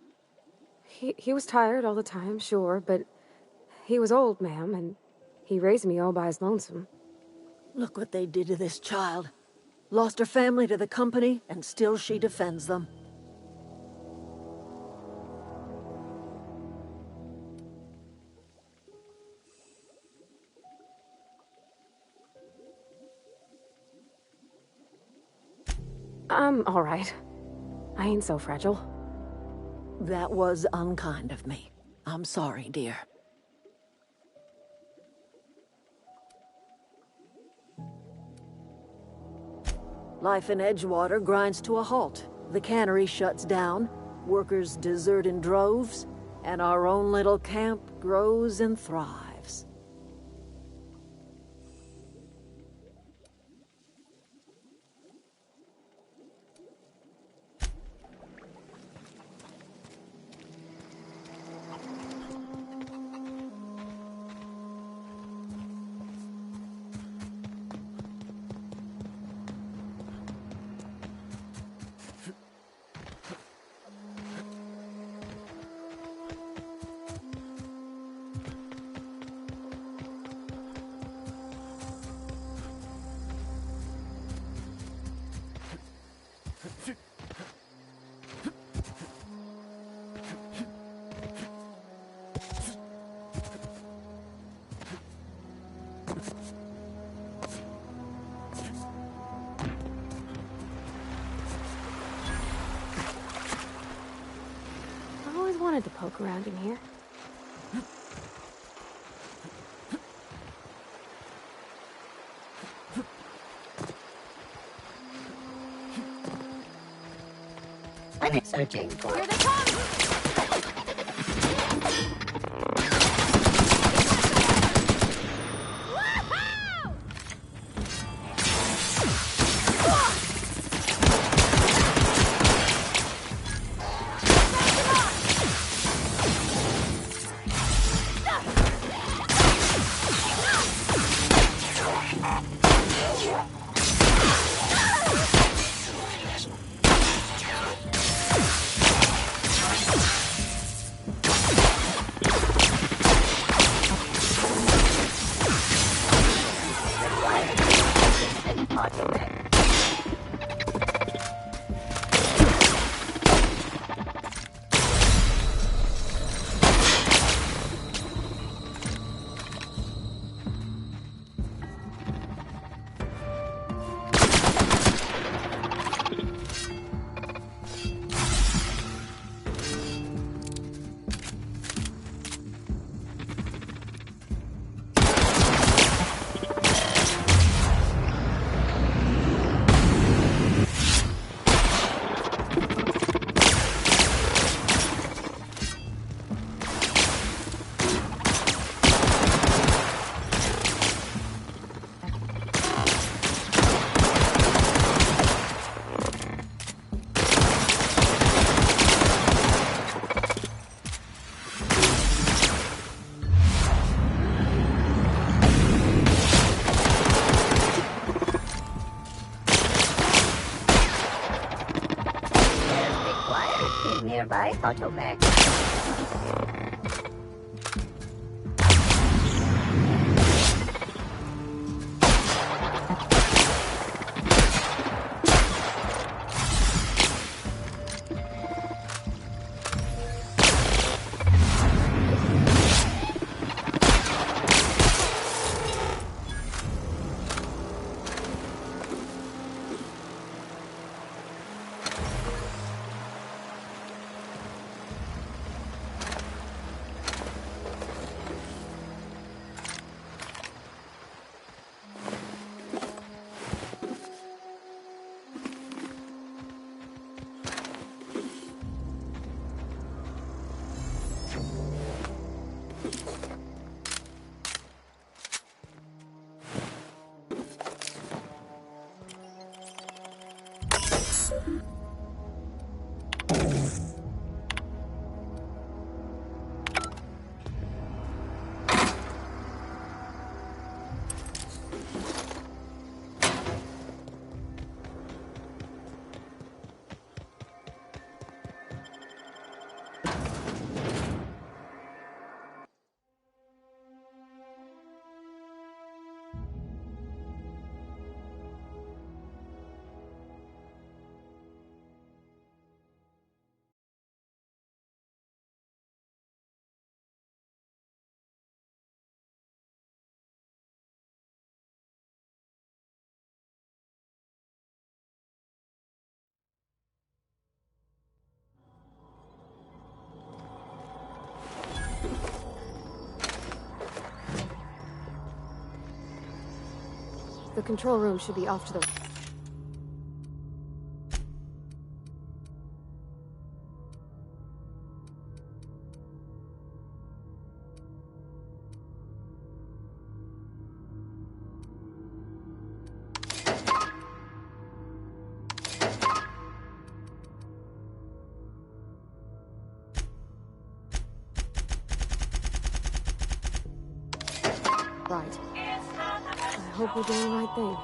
J: He was tired all the time, sure, but he was old, ma'am, and he raised me all by his lonesome.
F: Look what they did to this child. Lost her family to the company, and still she defends them.
J: I'm all right. I ain't so fragile.
F: That was unkind of me. I'm sorry, dear. Life in Edgewater grinds to a halt. The cannery shuts down, workers desert in droves, and our own little camp grows and thrives.
J: wanted to poke around in here.
S: I'm searching for...
J: Here they come!
S: Nearby automac.
J: The control room should be off to the... Right. I hope we're doing the right thing.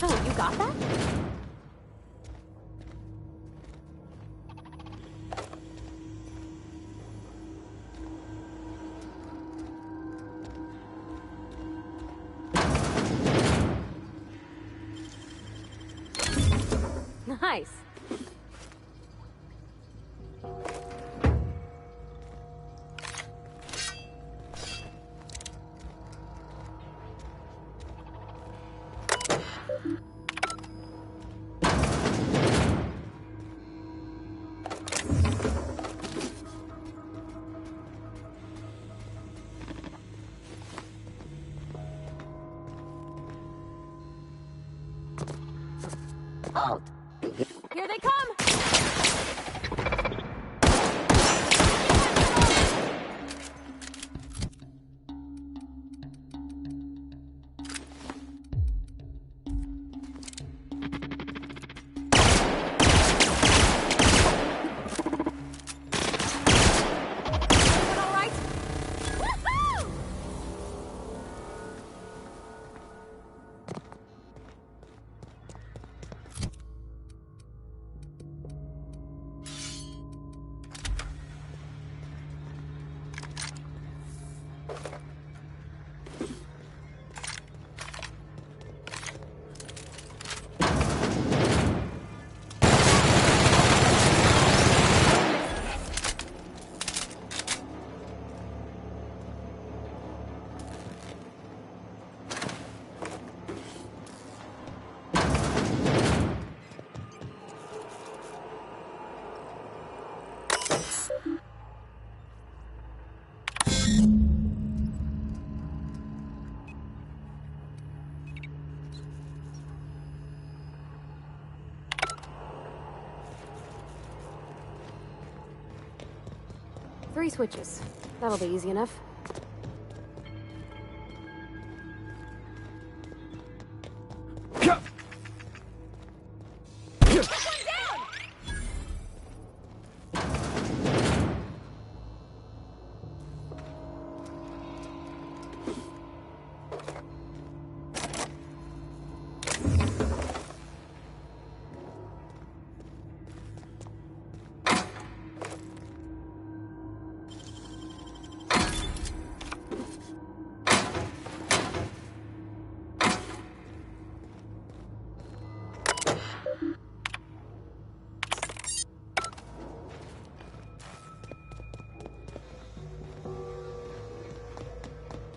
J: Oh, you got that? Nice.
S: Halt.
J: Here they come! Everyone all right? Woohoo! Three switches. That'll be easy enough.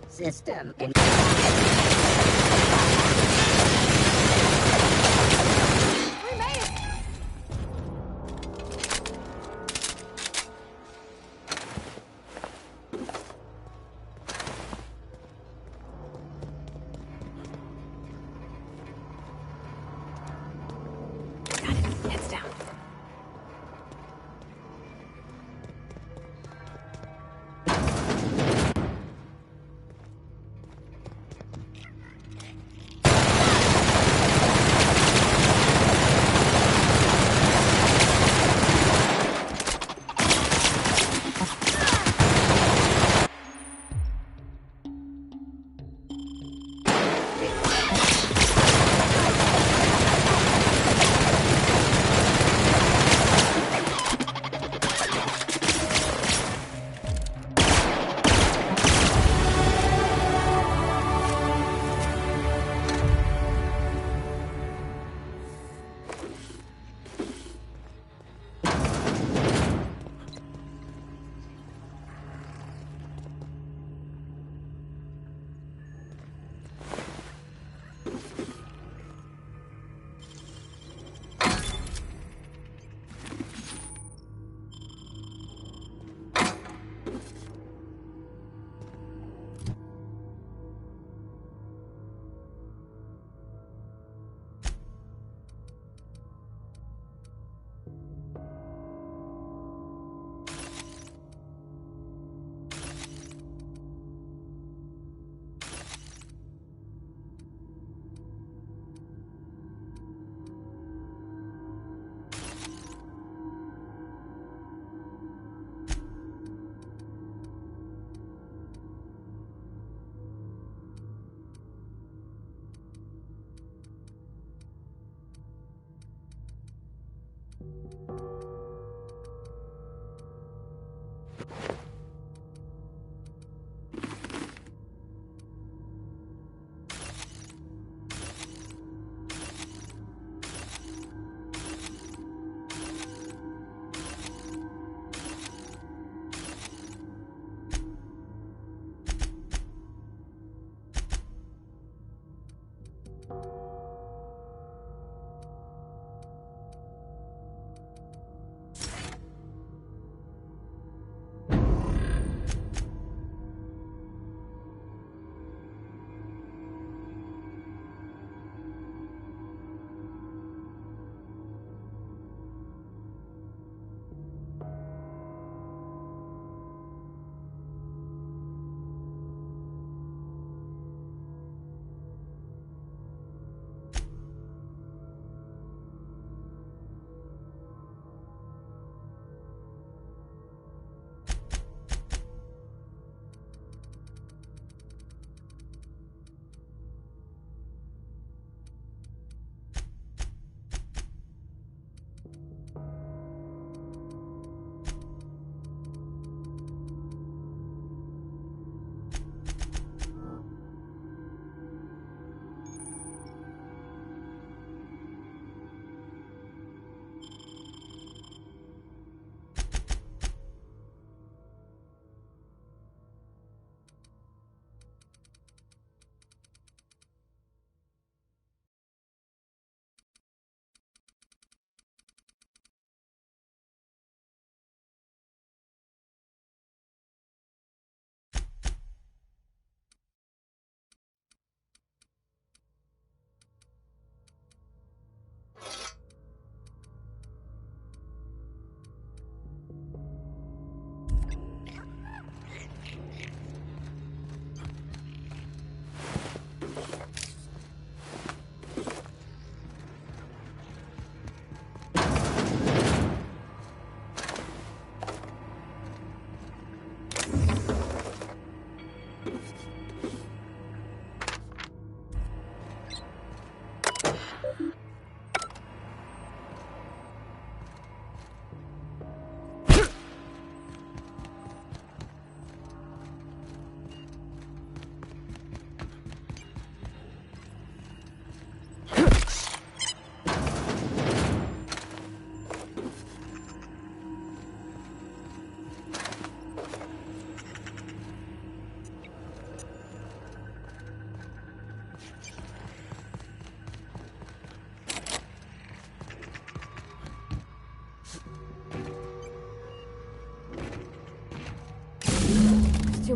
S: System.
J: We made it! Got it. Heads down.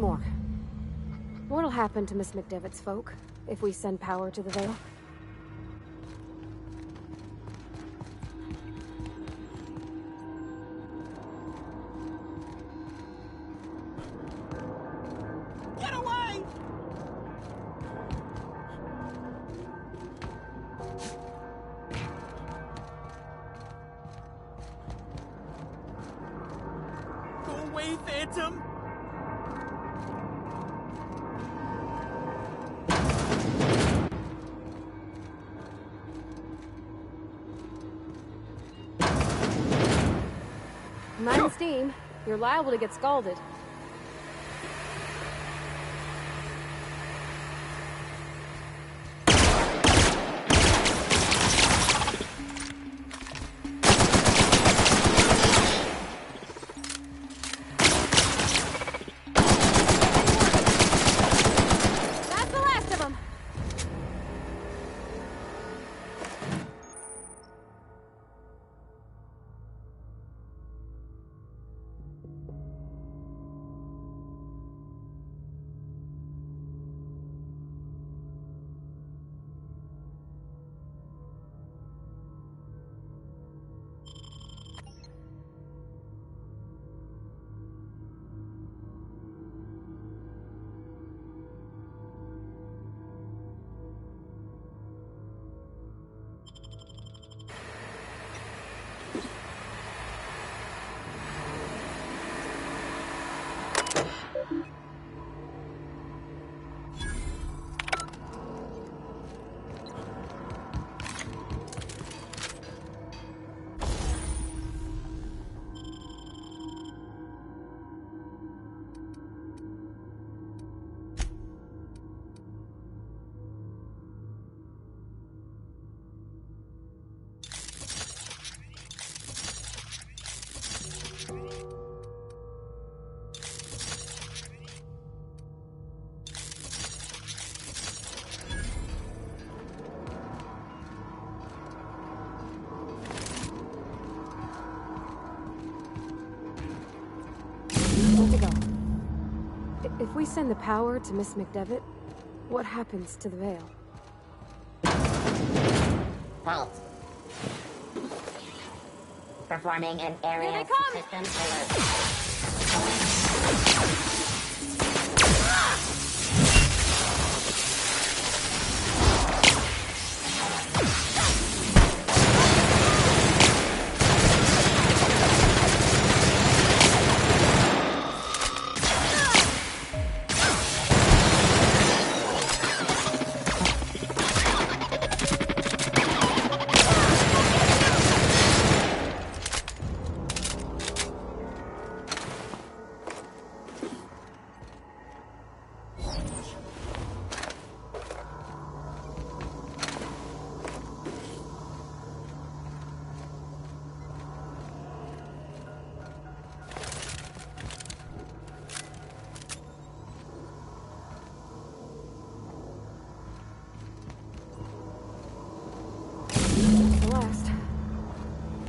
J: more. What'll happen to Miss McDevitt's folk if we send power to the Vale?
T: Get away! Go away, Phantom!
J: Mind steam. You're liable to get scalded. That's the last of them. Where'd it go? If we send the power to Miss McDevitt, what happens to the Vale?
S: Halt. Performing an area system alert.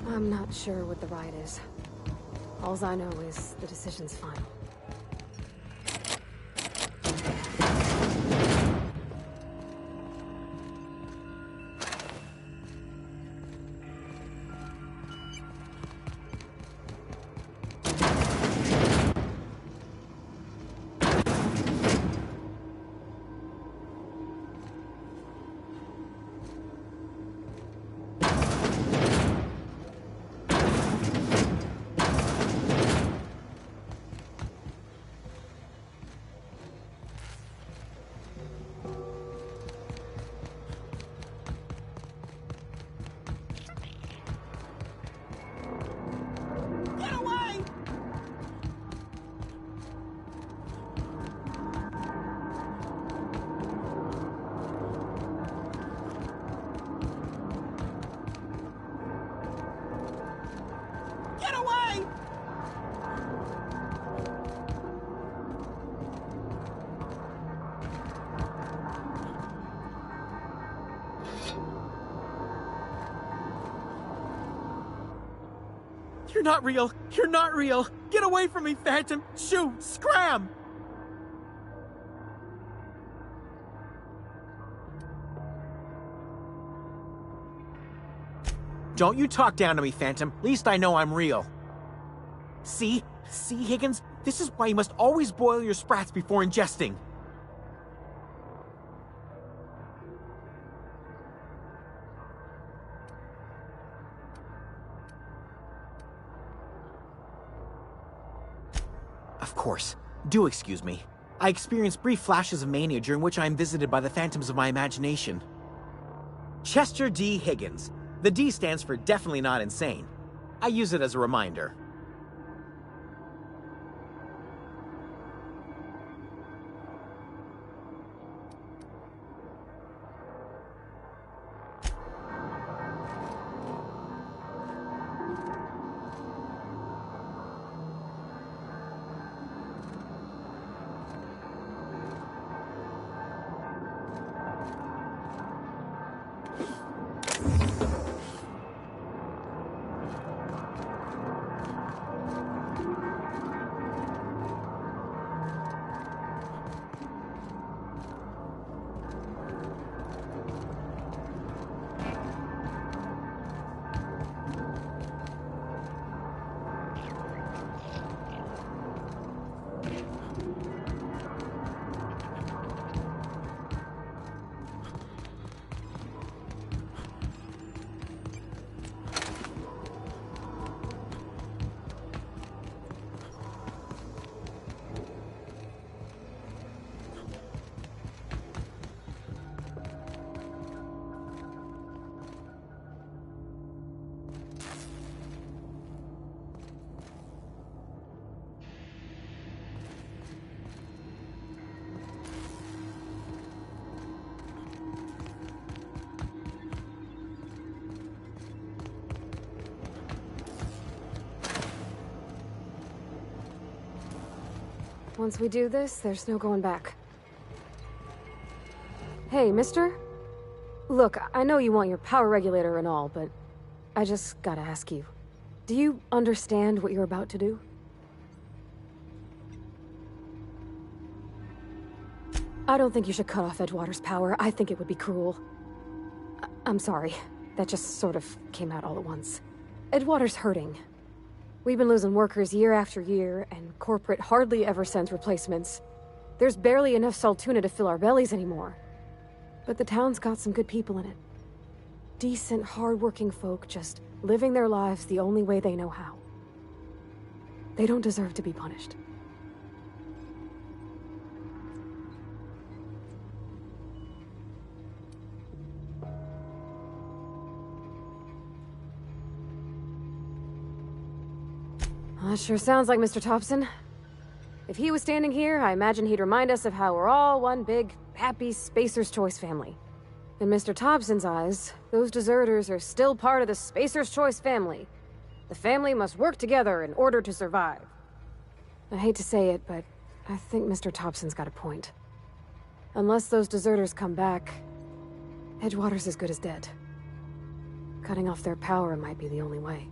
J: I'm not sure what the right is. Alls I know is the decision's final.
T: You're not real! You're not real! Get away from me, Phantom! Shoot! Scram! Don't you talk down to me, Phantom. At least I know I'm real. See? See, Higgins? This is why you must always boil your sprats before ingesting. Of course. Do excuse me. I experience brief flashes of mania during which I am visited by the phantoms of my imagination. Chester D. Higgins. The D stands for definitely not insane. I use it as a reminder.
J: Once we do this, there's no going back. Hey, mister? Look, I know you want your power regulator and all, but I just gotta ask you. Do you understand what you're about to do? I don't think you should cut off Edgewater's power. I think it would be cruel. I'm sorry. That just sort of came out all at once. Edgewater's hurting. We've been losing workers year after year, and corporate hardly ever sends replacements. There's barely enough Saltuna to fill our bellies anymore. But the town's got some good people in it. Decent, hard-working folk just living their lives the only way they know how. They don't deserve to be punished. That sure sounds like Mr. Thompson. If he was standing here, I imagine he'd remind us of how we're all one big, happy Spacer's Choice family. In Mr. Thompson's eyes, those deserters are still part of the Spacer's Choice family. The family must work together in order to survive. I hate to say it, but I think Mr. Thompson's got a point. Unless those deserters come back, Edgewater's as good as dead. Cutting off their power might be the only way.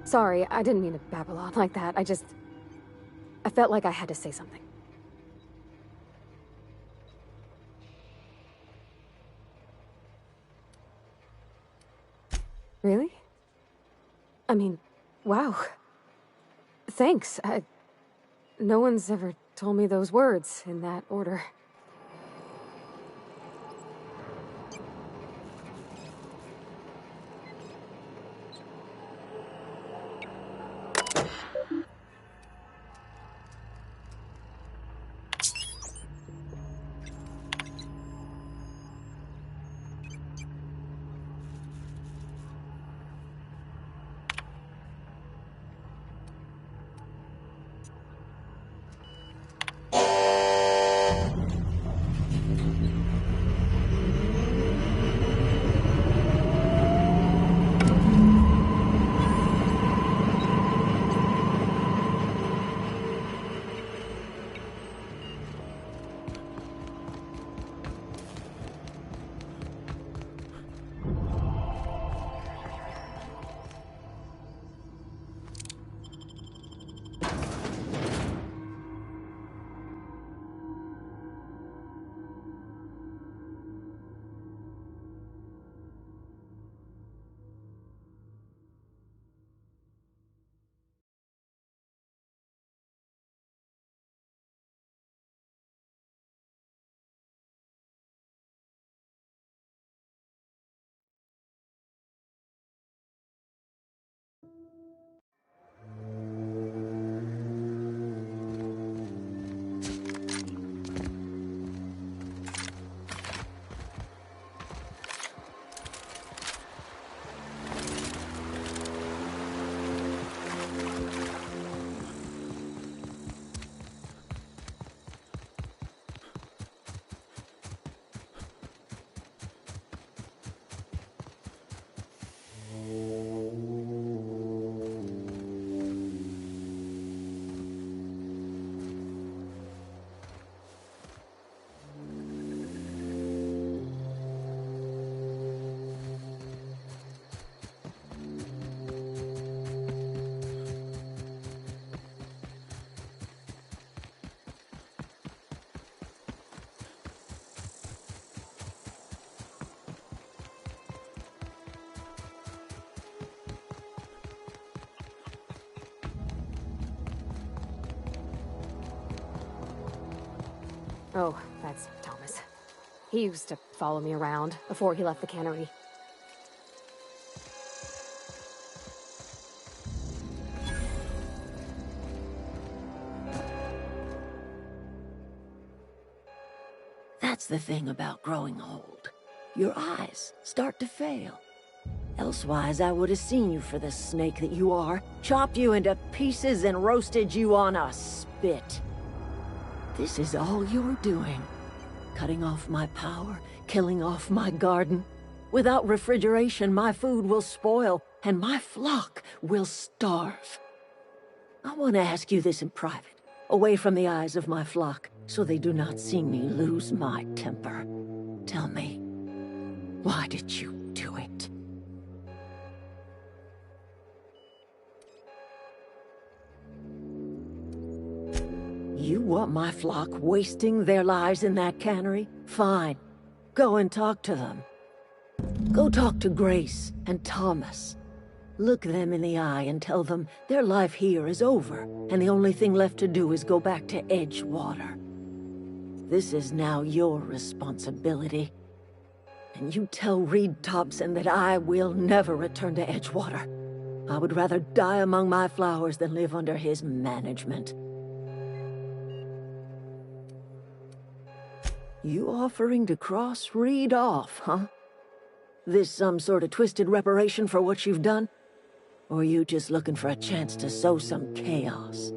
J: Sorry, I didn't mean to babble on like that. I felt like I had to say something. Really? I mean, wow. Thanks. No one's ever told me those words in that order. Oh, that's Thomas. He used to follow me around before he left the cannery.
F: That's the thing about growing old. Your eyes start to fail. Elsewise, I would have seen you for the snake that you are, chopped you into pieces and roasted you on a spit. This is all you're doing. Cutting off my power, killing off my garden. Without refrigeration, my food will spoil, and my flock will starve. I want to ask you this in private, away from the eyes of my flock, so they do not see me lose my temper. Tell me, why did you do it? You want my flock wasting their lives in that cannery? Fine. Go and talk to them. Go talk to Grace and Thomas. Look them in the eye and tell them their life here is over, and the only thing left to do is go back to Edgewater. This is now your responsibility. And you tell Reed Thompson that I will never return to Edgewater. I would rather die among my flowers than live under his management. You offering to cross Reed off, huh? This some sort of twisted reparation for what you've done? Or you just looking for a chance to sow some chaos?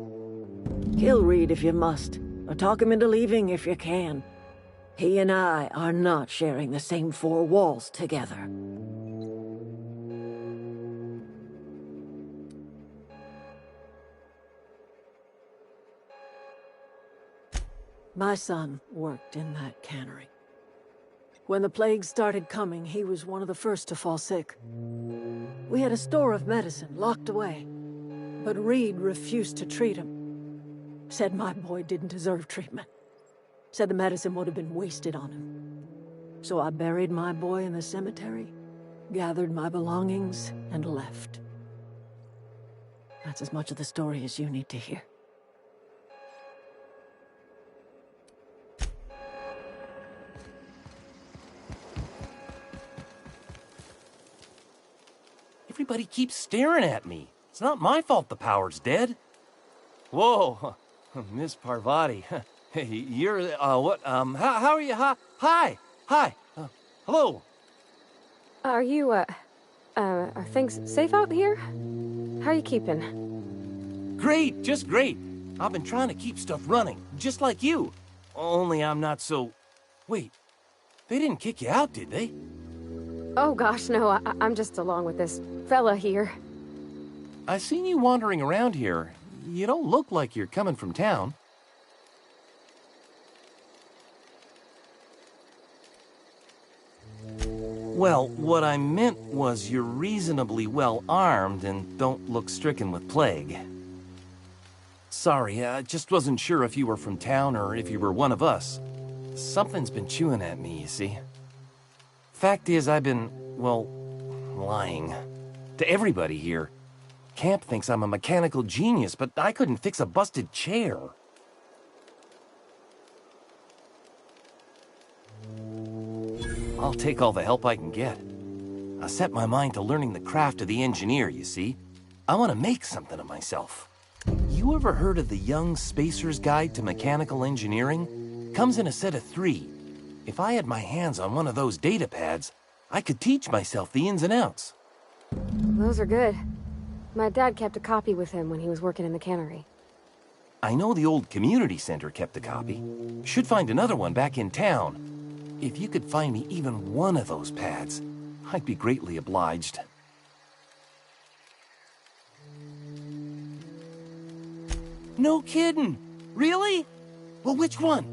F: Kill Reed if you must, or talk him into leaving if you can. He and I are not sharing the same four walls together. My son worked in that cannery. When the plague started coming, he was one of the first to fall sick. We had a store of medicine locked away, but Reed refused to treat him. Said my boy didn't deserve treatment. Said the medicine would have been wasted on him. So I buried my boy in the cemetery, gathered my belongings, and left. That's as much of the story as you need to hear.
U: Everybody keeps staring at me. It's not my fault the power's dead. Whoa, Miss Parvati. Hey, you're, what, how are you? Hi, hello.
J: Are you, are things safe out here? How are you keeping?
U: Great, just great. I've been trying to keep stuff running, just like you. Only I'm not so... Wait, they didn't kick you out, did they?
J: Oh gosh, no, I'm just along with this fella here.
U: I seen you wandering around here. You don't look like you're coming from town. Well, what I meant was you're reasonably well armed and don't look stricken with plague. Sorry, I just wasn't sure if you were from town or if you were one of us. Something's been chewing at me, you see. Fact is, I've been, well, lying. To everybody here. Camp thinks I'm a mechanical genius, but I couldn't fix a busted chair. I'll take all the help I can get. I set my mind to learning the craft of the engineer, you see. I want to make something of myself. You ever heard of the Young Spacer's Guide to Mechanical Engineering? Comes in a set of 3. If I had my hands on one of those data pads, I could teach myself the ins and outs.
J: Those are good. My dad kept a copy with him when he was working in the cannery.
U: I know the old community center kept a copy. Should find another one back in town. If you could find me even one of those pads, I'd be greatly obliged. No kidding! Really? Well, which one?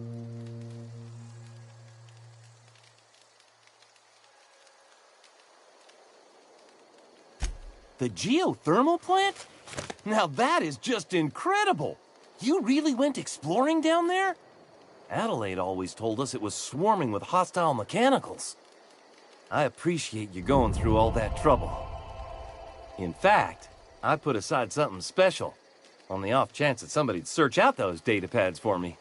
U: The geothermal plant? Now that is just incredible! You really went exploring down there? Adelaide always told us it was swarming with hostile mechanicals. I appreciate you going through all that trouble. In fact, I put aside something special, on the off chance that somebody'd search out those data pads for me.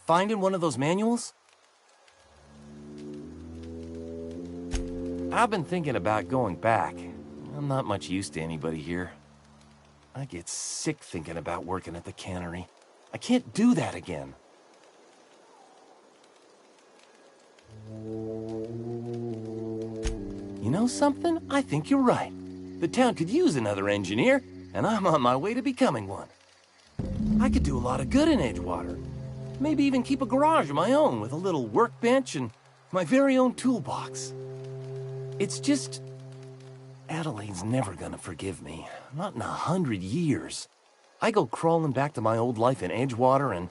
U: finding one of those manuals? I've been thinking about going back. I'm not much use to anybody here. I get sick thinking about working at the cannery. I can't do that again. You know something? I think you're right. The town could use another engineer, and I'm on my way to becoming one. I could do a lot of good in Edgewater. Maybe even keep a garage of my own with a little workbench and my very own toolbox. It's just... Adelaide's never gonna forgive me. Not in 100 years. I go crawling back to my old life in Edgewater, and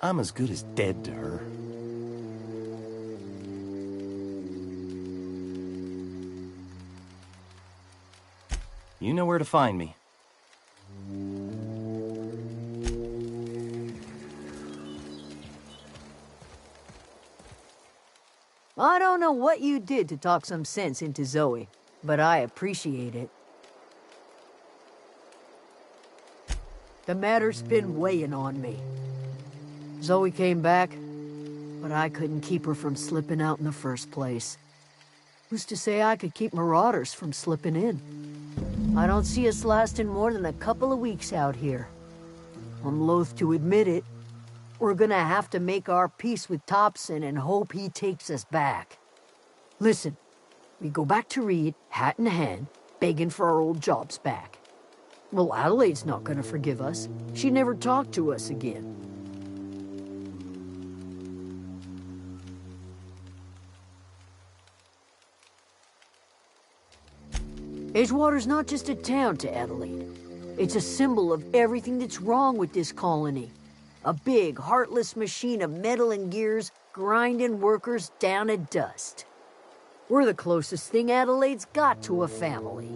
U: I'm as good as dead to her. You know where to find me.
P: I don't know what you did to talk some sense into Zoe, but I appreciate it. The matter's been weighing on me. Zoe came back, but I couldn't keep her from slipping out in the first place. Who's to say I could keep marauders from slipping in? I don't see us lasting more than a couple of weeks out here. I'm loath to admit it. We're gonna have to make our peace with Topson and hope he takes us back. Listen, we go back to Reed, hat in hand, begging for our old jobs back. Well, Adelaide's not gonna forgive us. She never talked to us again. Edgewater's not just a town to Adelaide. It's a symbol of everything that's wrong with this colony. A big, heartless machine of metal and gears grinding workers down to dust. We're the closest thing Adelaide's got to a family.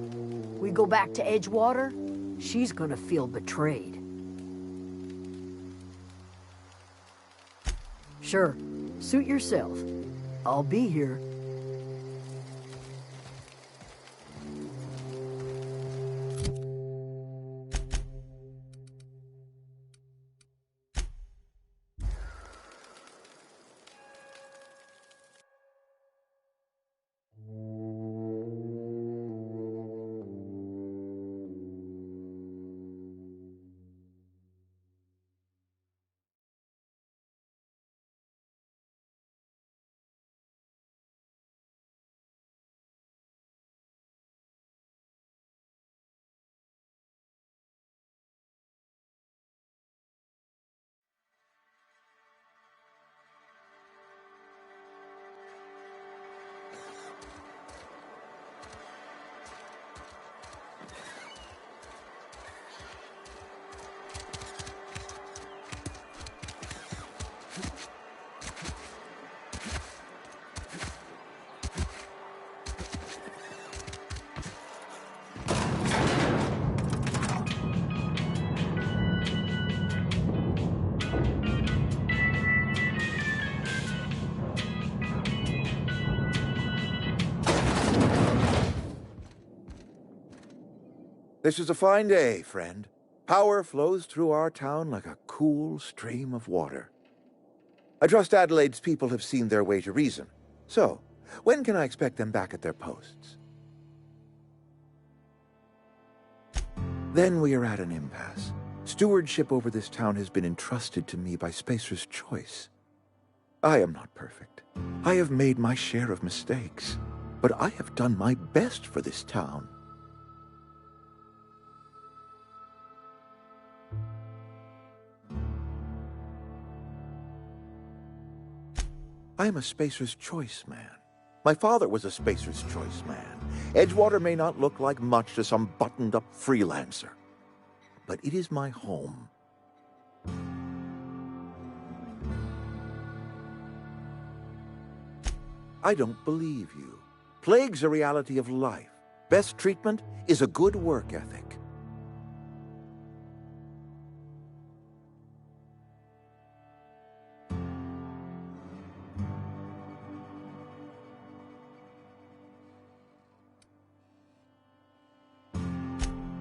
P: We go back to Edgewater, she's gonna feel betrayed. Sure, suit yourself. I'll be here.
N: This is a fine day, friend. Power flows through our town like a cool stream of water. I trust Adelaide's people have seen their way to reason. So, when can I expect them back at their posts? Then we are at an impasse. Stewardship over this town has been entrusted to me by Spacer's Choice. I am not perfect. I have made my share of mistakes. But I have done my best for this town. I am a Spacer's Choice man. My father was a Spacer's Choice man. Edgewater may not look like much to some buttoned-up freelancer, but it is my home. I don't believe you. Plague's a reality of life. Best treatment is a good work ethic.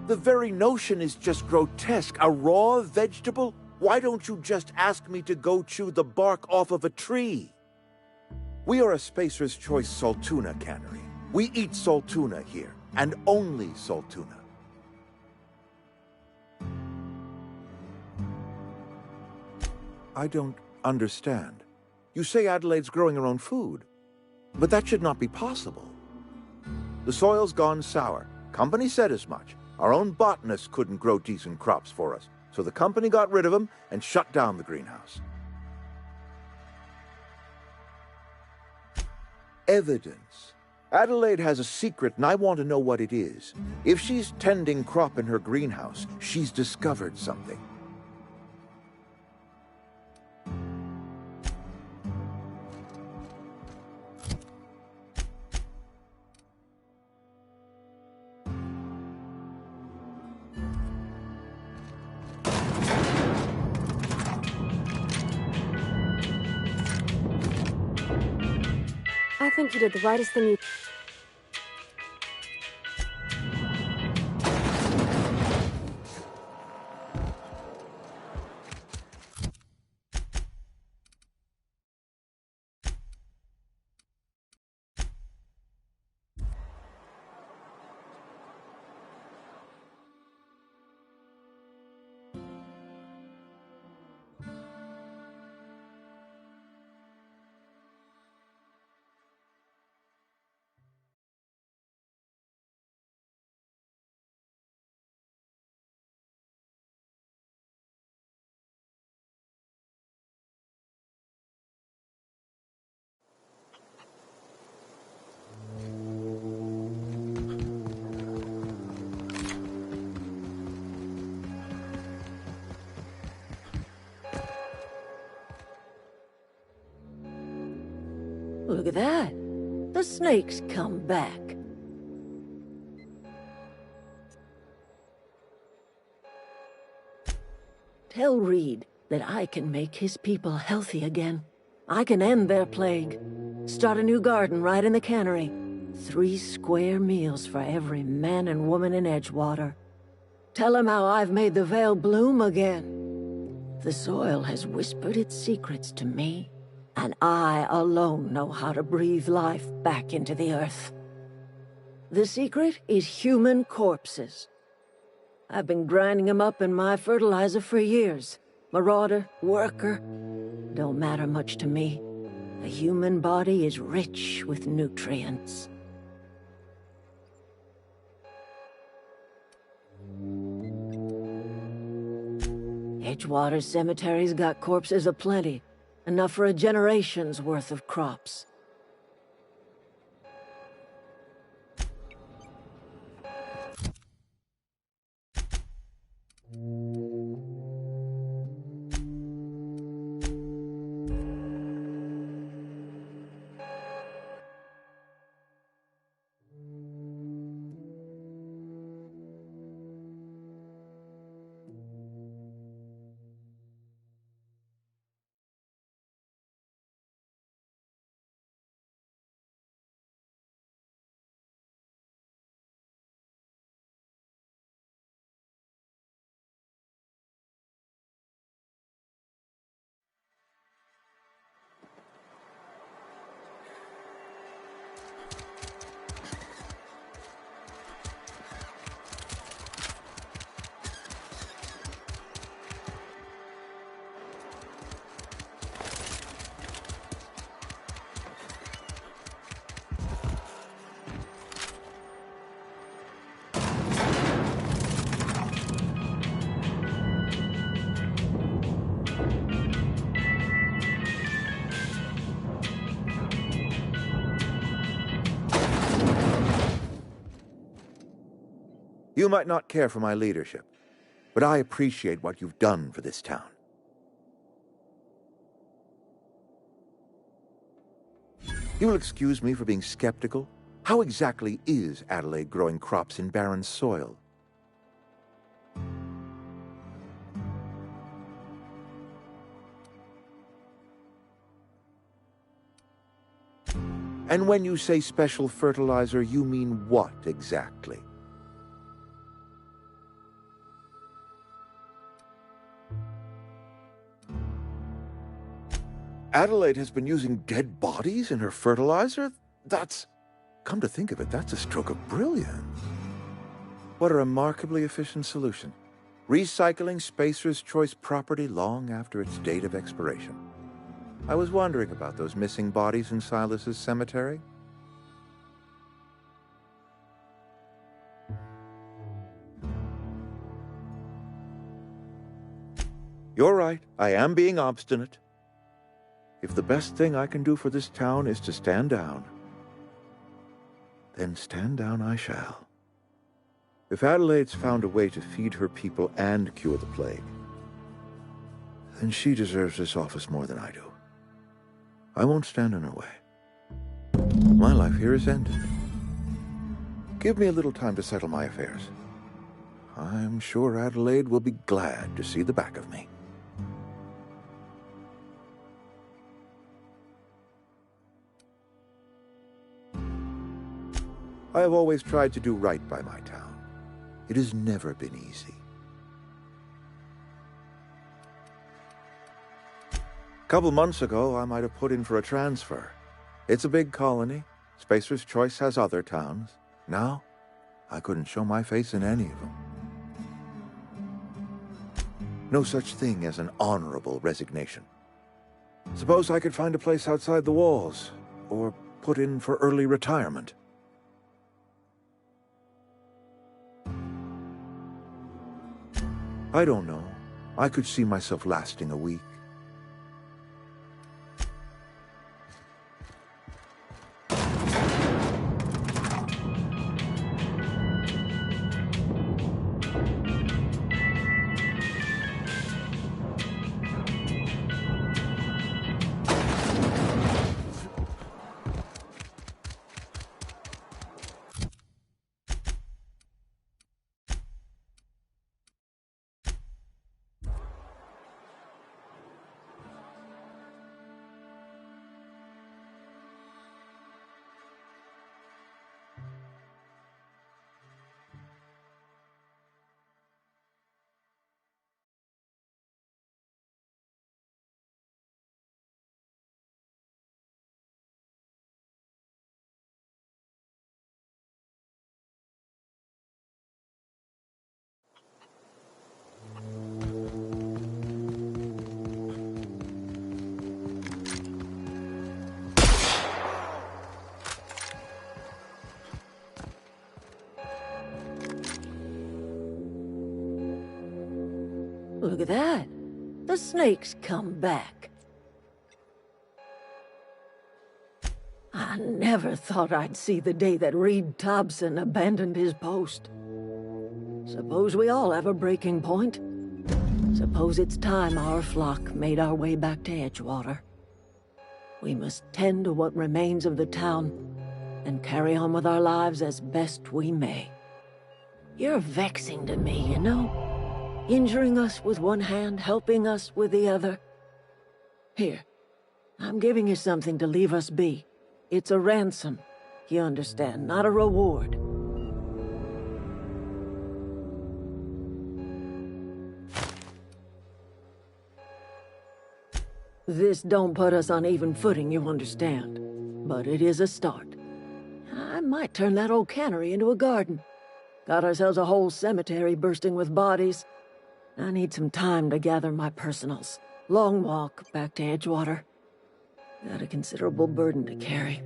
N: The very notion is just grotesque. A raw vegetable Why don't you just ask me to go chew the bark off of a tree? We are a Spacer's Choice Saltuna cannery. We eat saltuna here, and only saltuna. I don't understand. You say Adelaide's growing her own food, but that should not be possible. The soil's gone sour. Company said as much. Our own botanists couldn't grow decent crops for us, so the company got rid of them and shut down the greenhouse. Evidence. Adelaide has a secret, and I want to know what it is. If she's tending crop in her greenhouse, she's discovered something.
J: I think you did the rightest thing you...
F: Look at that. The snake's come back. Tell Reed that I can make his people healthy again. I can end their plague. Start a new garden right in the cannery. 3 square meals for every man and woman in Edgewater. Tell him how I've made the Vale bloom again. The soil has whispered its secrets to me, and I alone know how to breathe life back into the earth. The secret is human corpses. I've been grinding them up in my fertilizer for years. Marauder, worker, don't matter much to me. The human body is rich with nutrients. Edgewater Cemetery's got corpses aplenty. Enough for a generation's worth of crops.
N: You might not care for my leadership, but I appreciate what you've done for this town. You'll excuse me for being skeptical. How exactly is Adelaide growing crops in barren soil? And when you say special fertilizer, you mean what exactly? Adelaide has been using dead bodies in her fertilizer? That's... Come to think of it, that's a stroke of brilliance. What a remarkably efficient solution. Recycling Spacer's Choice property long after its date of expiration. I was wondering about those missing bodies in Silas's cemetery. You're right, I am being obstinate. If the best thing I can do for this town is to stand down, then stand down I shall. If Adelaide's found a way to feed her people and cure the plague, then she deserves this office more than I do. I won't stand in her way. My life here is ended. Give me a little time to settle my affairs. I'm sure Adelaide will be glad to see the back of me. I have always tried to do right by my town. It has never been easy. A couple months ago, I might have put in for a transfer. It's a big colony. Spacer's Choice has other towns. Now, I couldn't show my face in any of them. No such thing as an honorable resignation. Suppose I could find a place outside the walls, or put in for early retirement. I don't know. I could see myself lasting a week.
F: Look at that. The snake's come back. I never thought I'd see the day that Reed Thompson abandoned his post. Suppose we all have a breaking point. Suppose it's time our flock made our way back to Edgewater. We must tend to what remains of the town and carry on with our lives as best we may. You're vexing to me, you know? Injuring us with one hand, helping us with the other. Here, I'm giving you something to leave us be. It's a ransom, you understand, not a reward. This don't put us on even footing, you understand. But it is a start. I might turn that old cannery into a garden. Got ourselves a whole cemetery bursting with bodies. I need some time to gather my personals. Long walk back to Edgewater. Got a considerable burden to carry.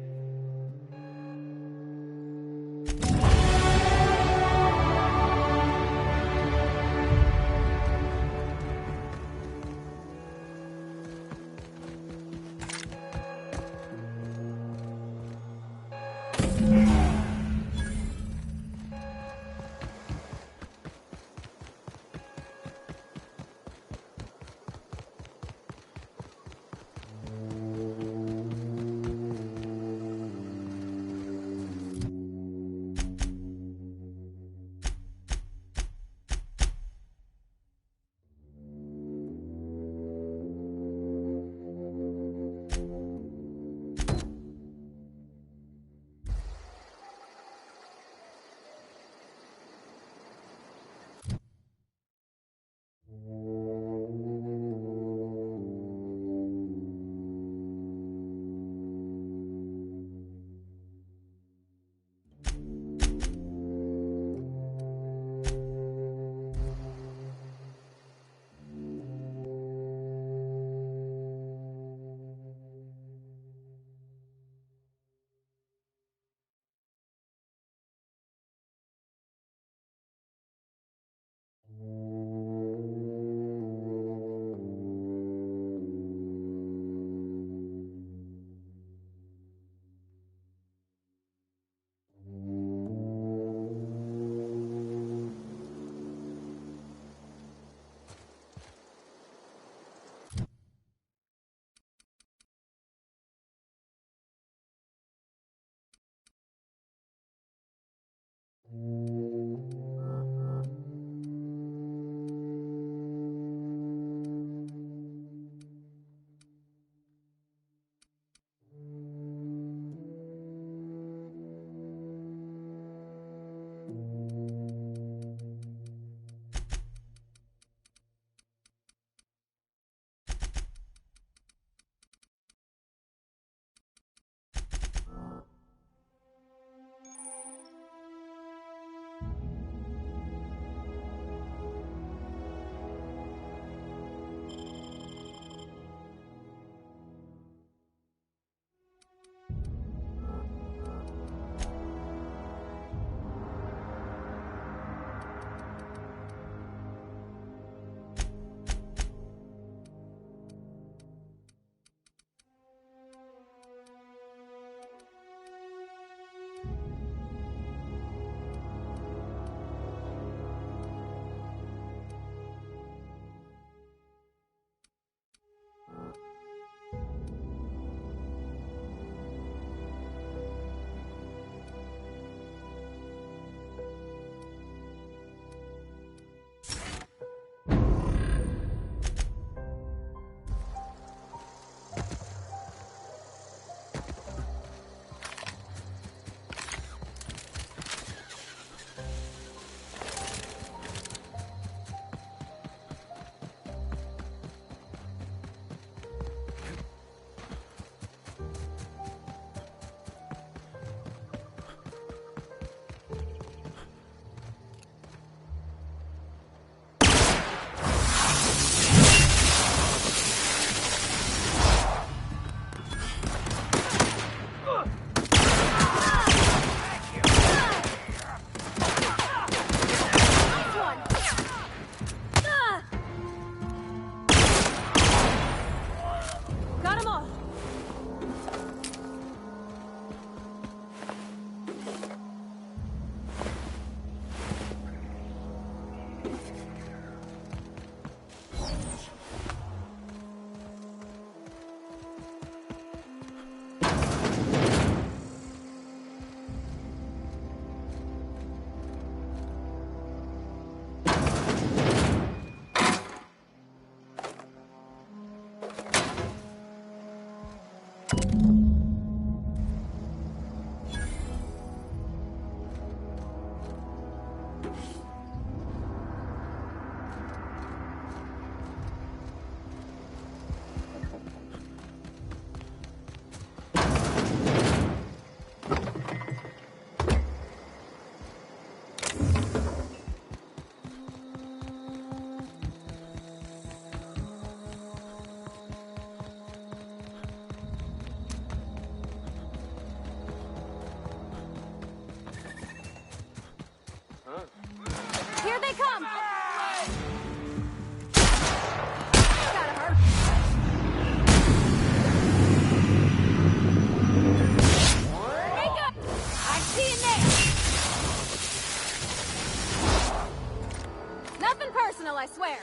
J: I swear.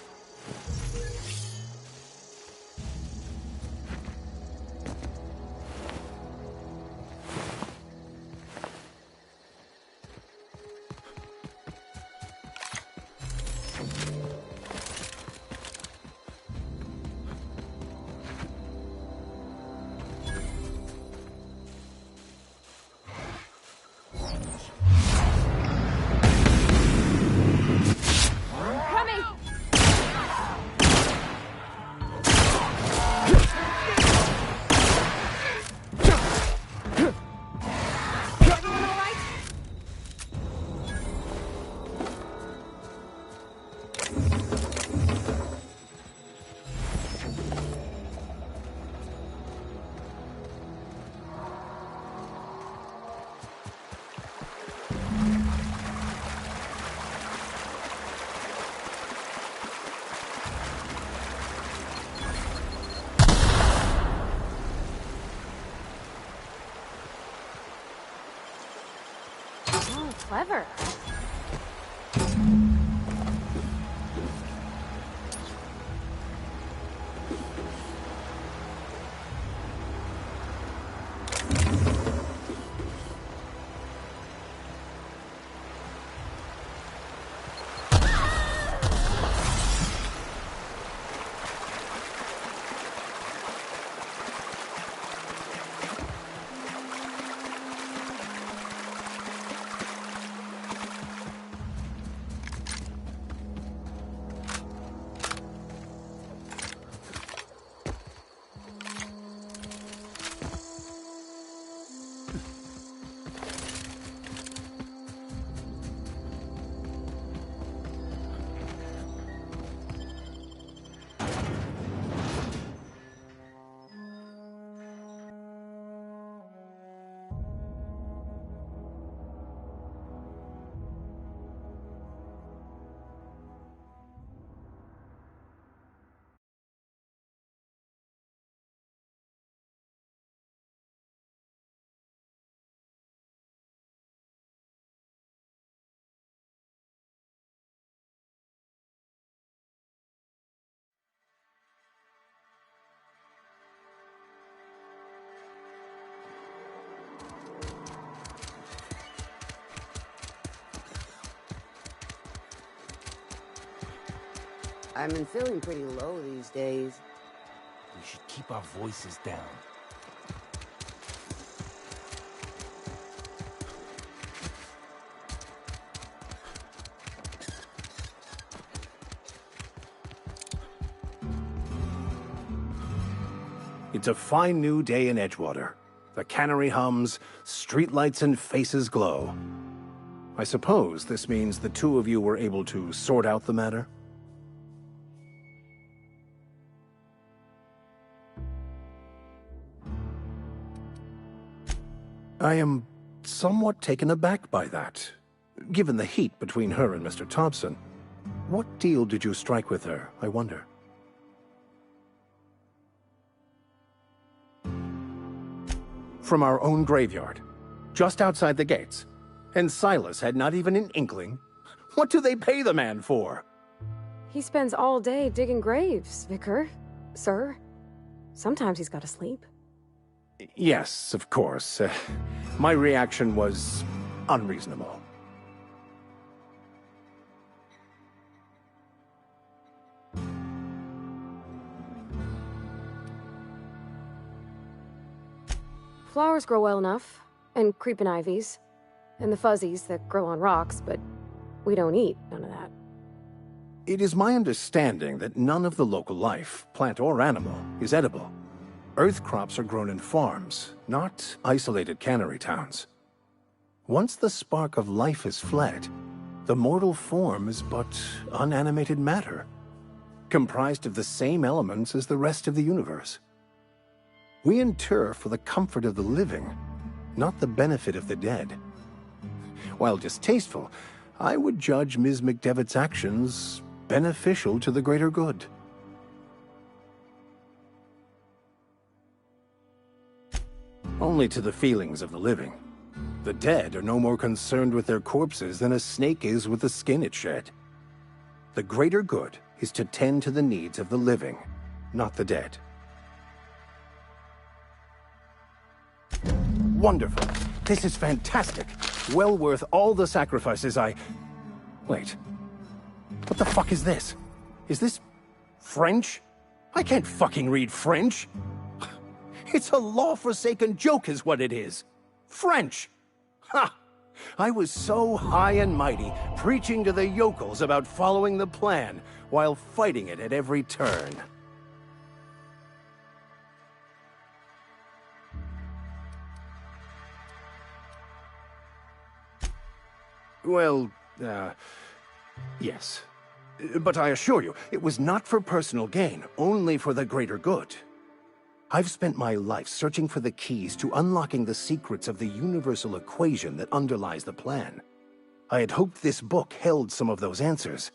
J: Clever.
A: I've been feeling pretty low these days.
U: We should keep our voices down.
O: It's a fine new day in Edgewater. The cannery hums, streetlights and faces glow. I suppose this means the two of you were able to sort out the matter? I am somewhat taken aback by that. Given the heat between her and Mr. Thompson, what deal did you strike with her, I wonder? From our own graveyard, just outside the gates. And Silas had not even an inkling. What do they pay the man for?
J: He spends all day digging graves, Vicar. Sir. Sometimes he's got to sleep.
O: Yes, of course. My reaction was unreasonable.
J: Flowers grow well enough, and creeping ivies, and the fuzzies that grow on rocks, but we don't eat none of that.
O: It is my understanding that none of the local life, plant or animal, is edible. Earth crops are grown in farms, not isolated cannery towns. Once the spark of life is fled, the mortal form is but unanimated matter, comprised of the same elements as the rest of the universe. We inter for the comfort of the living, not the benefit of the dead. While distasteful, I would judge Ms. McDevitt's actions beneficial to the greater good. Only to the feelings of the living. The dead are no more concerned with their corpses than a snake is with the skin it shed. The greater good is to tend to the needs of the living, not the dead. Wonderful. This is fantastic. Well worth all the sacrifices I... Wait. What the fuck is this? Is this French? I can't fucking read French. It's a law-forsaken joke is what it is. French. Ha! I was so high and mighty, preaching to the yokels about following the plan, while fighting it at every turn. Well, yes. But I assure you, it was not for personal gain, only for the greater good. I've spent my life searching for the keys to unlocking the secrets of the universal equation that underlies the plan. I had hoped this book held some of those answers.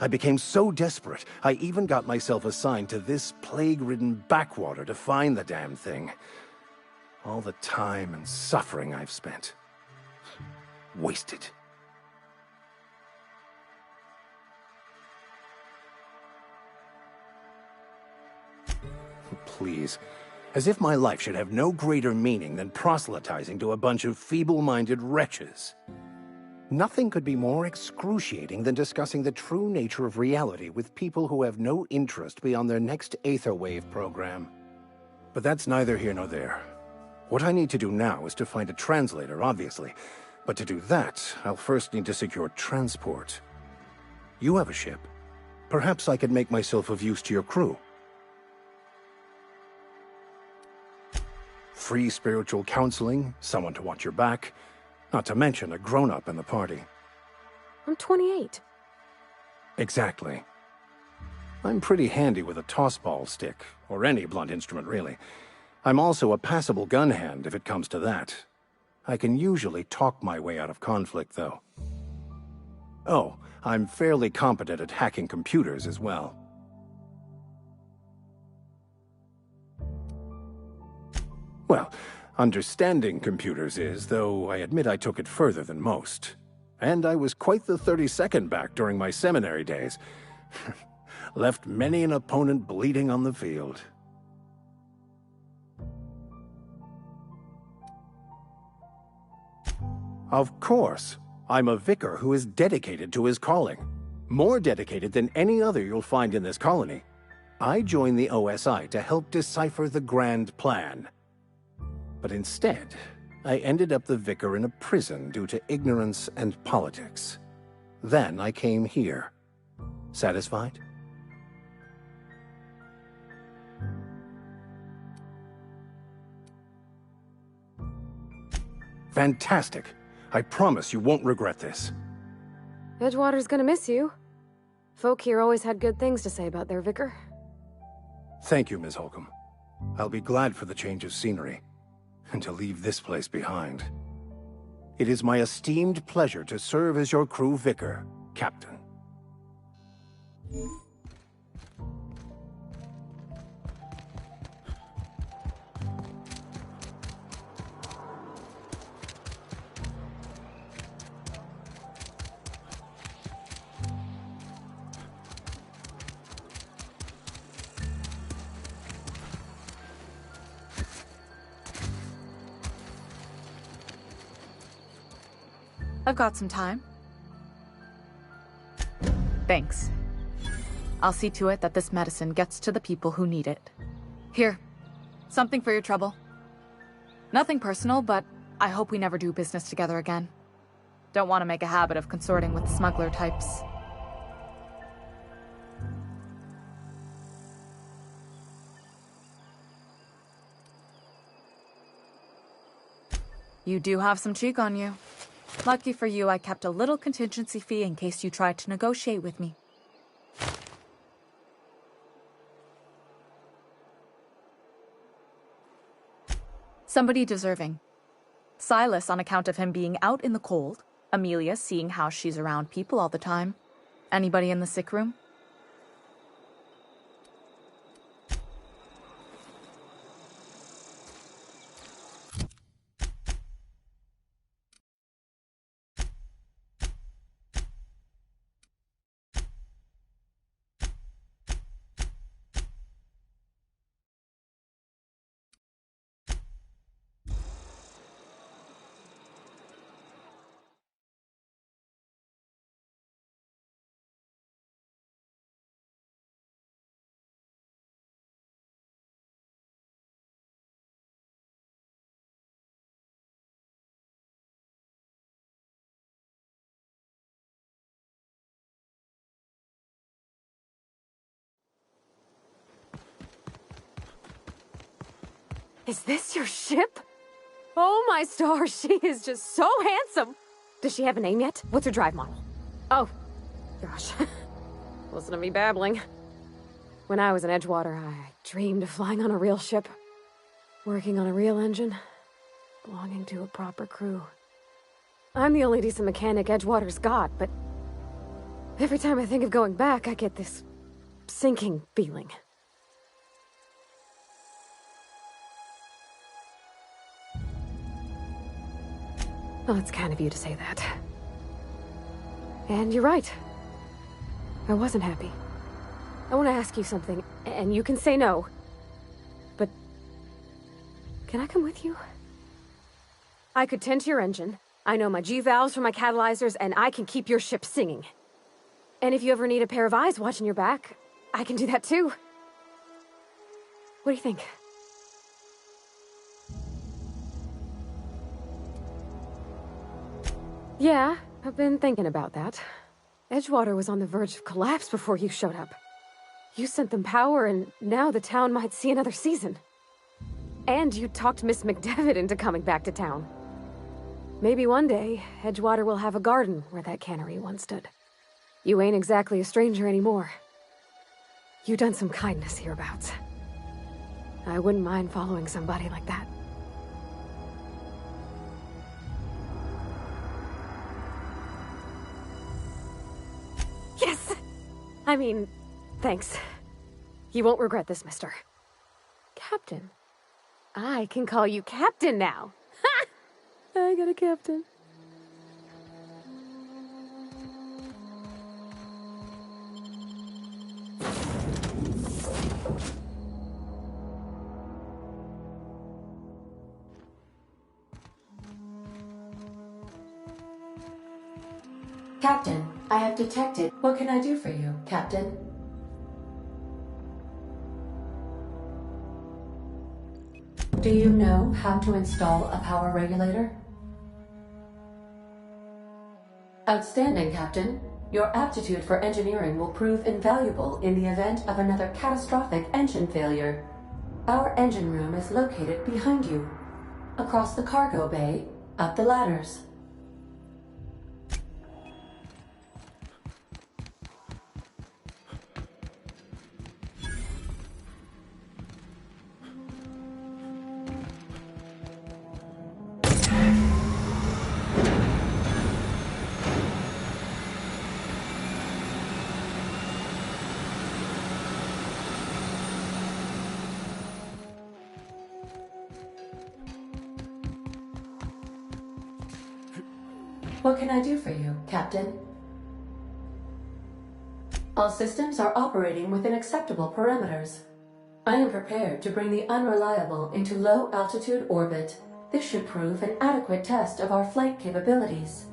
O: I became so desperate, I even got myself assigned to this plague-ridden backwater to find the damn thing. All the time and suffering I've spent. Wasted. Please. As if my life should have no greater meaning than proselytizing to a bunch of feeble-minded wretches. Nothing could be more excruciating than discussing the true nature of reality with people who have no interest beyond their next Aetherwave program. But that's neither here nor there. What I need to do now is to find a translator, obviously. But to do that, I'll first need to secure transport. You have a ship. Perhaps I could make myself of use to your crew. Free spiritual counseling, someone to watch your back, not to mention a grown-up in the party.
J: I'm 28.
O: Exactly. I'm pretty handy with a tossball stick, or any blunt instrument, really. I'm also a passable gun hand, if it comes to that. I can usually talk my way out of conflict, though. Oh, I'm fairly competent at hacking computers as well. Well, understanding computers is, though I admit I took it further than most. And I was quite the 32nd back during my seminary days. Left many an opponent bleeding on the field. Of course, I'm a vicar who is dedicated to his calling. More dedicated than any other you'll find in this colony. I joined the OSI to help decipher the grand plan. But instead, I ended up the vicar in a prison due to ignorance and politics. Then I came here. Satisfied? Fantastic. I promise you won't regret this.
J: Edgewater's gonna miss you. Folk here always had good things to say about their vicar.
O: Thank you, Ms. Holcomb. I'll be glad for the change of scenery. And to leave this place behind. It is my esteemed pleasure to serve as your crew vicar, Captain.
L: I've got some time. Thanks. I'll see to it that this medicine gets to the people who need it. Here, something for your trouble. Nothing personal, but I hope we never do business together again. Don't want to make a habit of consorting with smuggler types. You do have some cheek on you. Lucky for you, I kept a little contingency fee in case you tried to negotiate with me. Somebody deserving. Silas on account of him being out in the cold. Amelia seeing how she's around people all the time. Anybody in the sick room?
J: Is this your ship? Oh my stars, she is just so handsome! Does she have a name yet? What's her drive model? Oh, gosh. Listen to me babbling. When I was in Edgewater, I dreamed of flying on a real ship, working on a real engine, belonging to a proper crew. I'm the only decent mechanic Edgewater's got, but every time I think of going back, I get this sinking feeling. Well, it's kind of you to say that. And you're right. I wasn't happy. I want to ask you something, and you can say no. But can I come with you? I could tend to your engine. I know my G-valves for my catalyzers, and I can keep your ship singing. And if you ever need a pair of eyes watching your back, I can do that too. What do you think? Yeah, I've been thinking about that. Edgewater was on the verge of collapse before you showed up. You sent them power, and now the town might see another season. And you talked Miss McDevitt into coming back to town. Maybe one day, Edgewater will have a garden where that cannery once stood. You ain't exactly a stranger anymore. You've done some kindness hereabouts. I wouldn't mind following somebody like that. Yes! I mean, thanks. You won't regret this, mister. Captain. I can call you Captain now. Ha! I got a captain.
G: Captain, I have detected. What can I do for you, Captain? Do you know how to install a power regulator? Outstanding, Captain. Your aptitude for engineering will prove invaluable in the event of another catastrophic engine failure. Our engine room is located behind you, across the cargo bay, up the ladders. What can I do for you, Captain? All systems are operating within acceptable parameters. I am prepared to bring the Unreliable into low-altitude orbit. This should prove an adequate test of our flight capabilities.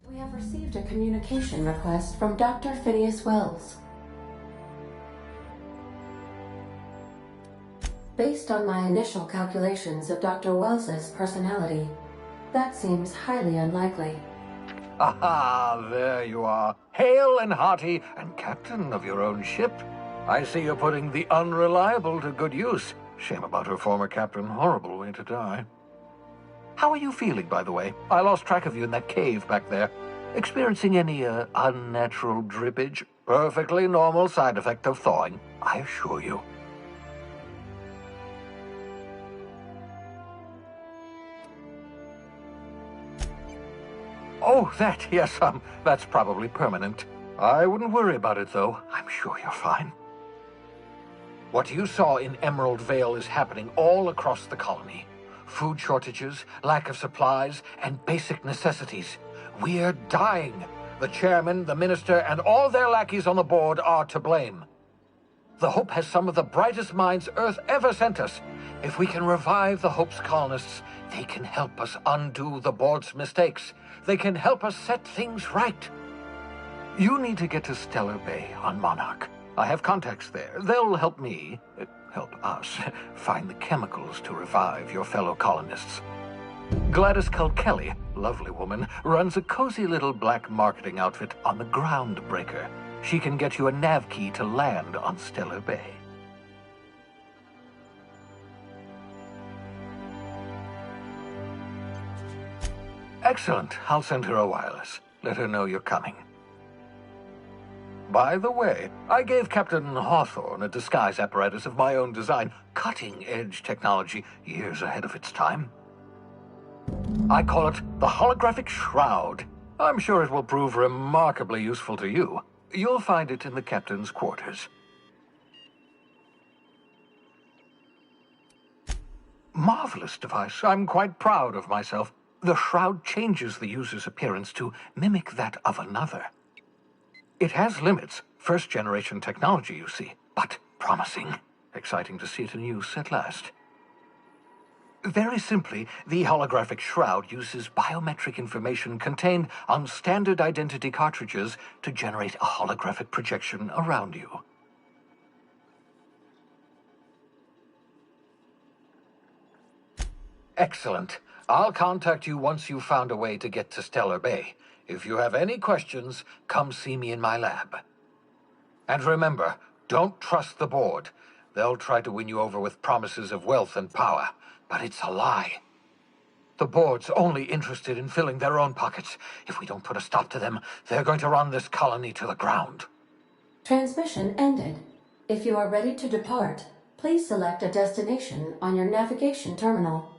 G: We have received a communication request from Dr. Phineas Wells. Based on my initial calculations of Dr. Wells's personality, that seems highly unlikely.
B: Aha, there you are. Hale and hearty, and captain of your own ship. I see you're putting the Unreliable to good use. Shame about her former captain. Horrible way to die. How are you feeling, by the way? I lost track of you in that cave back there. Experiencing any, unnatural drippage? Perfectly normal side effect of thawing, I assure you. Oh, that, yes, that's probably permanent. I wouldn't worry about it, though. I'm sure you're fine. What you saw in Emerald Vale is happening all across the colony. Food shortages, lack of supplies, and basic necessities. We're dying. The chairman, the minister, and all their lackeys on the board are to blame. The Hope has some of the brightest minds Earth ever sent us. If we can revive the Hope's colonists, they can help us undo the board's mistakes. They can help us set things right. You need to get to Stellar Bay on Monarch. I have contacts there. They'll help me, help us, find the chemicals to revive your fellow colonists. Gladys Culkelly, lovely woman, runs a cozy little black marketing outfit on the Groundbreaker. She can get you a nav key to land on Stellar Bay. Excellent. I'll send her a wireless. Let her know you're coming. By the way, I gave Captain Hawthorne a disguise apparatus of my own design, cutting-edge technology years ahead of its time. I call it the Holographic Shroud. I'm sure it will prove remarkably useful to you. You'll find it in the captain's quarters. Marvelous device. I'm quite proud of myself. The shroud changes the user's appearance to mimic that of another. It has limits. First-generation technology, you see, but promising. Exciting to see it in use at last. Very simply, the holographic shroud uses biometric information contained on standard identity cartridges to generate a holographic projection around you. Excellent. I'll contact you once you've found a way to get to Stellar Bay. If you have any questions, come see me in my lab. And remember, don't trust the board. They'll try to win you over with promises of wealth and power, but it's a lie. The board's only interested in filling their own pockets. If we don't put a stop to them, they're going to run this colony to the ground.
G: Transmission ended. If you are ready to depart, please select a destination on your navigation terminal.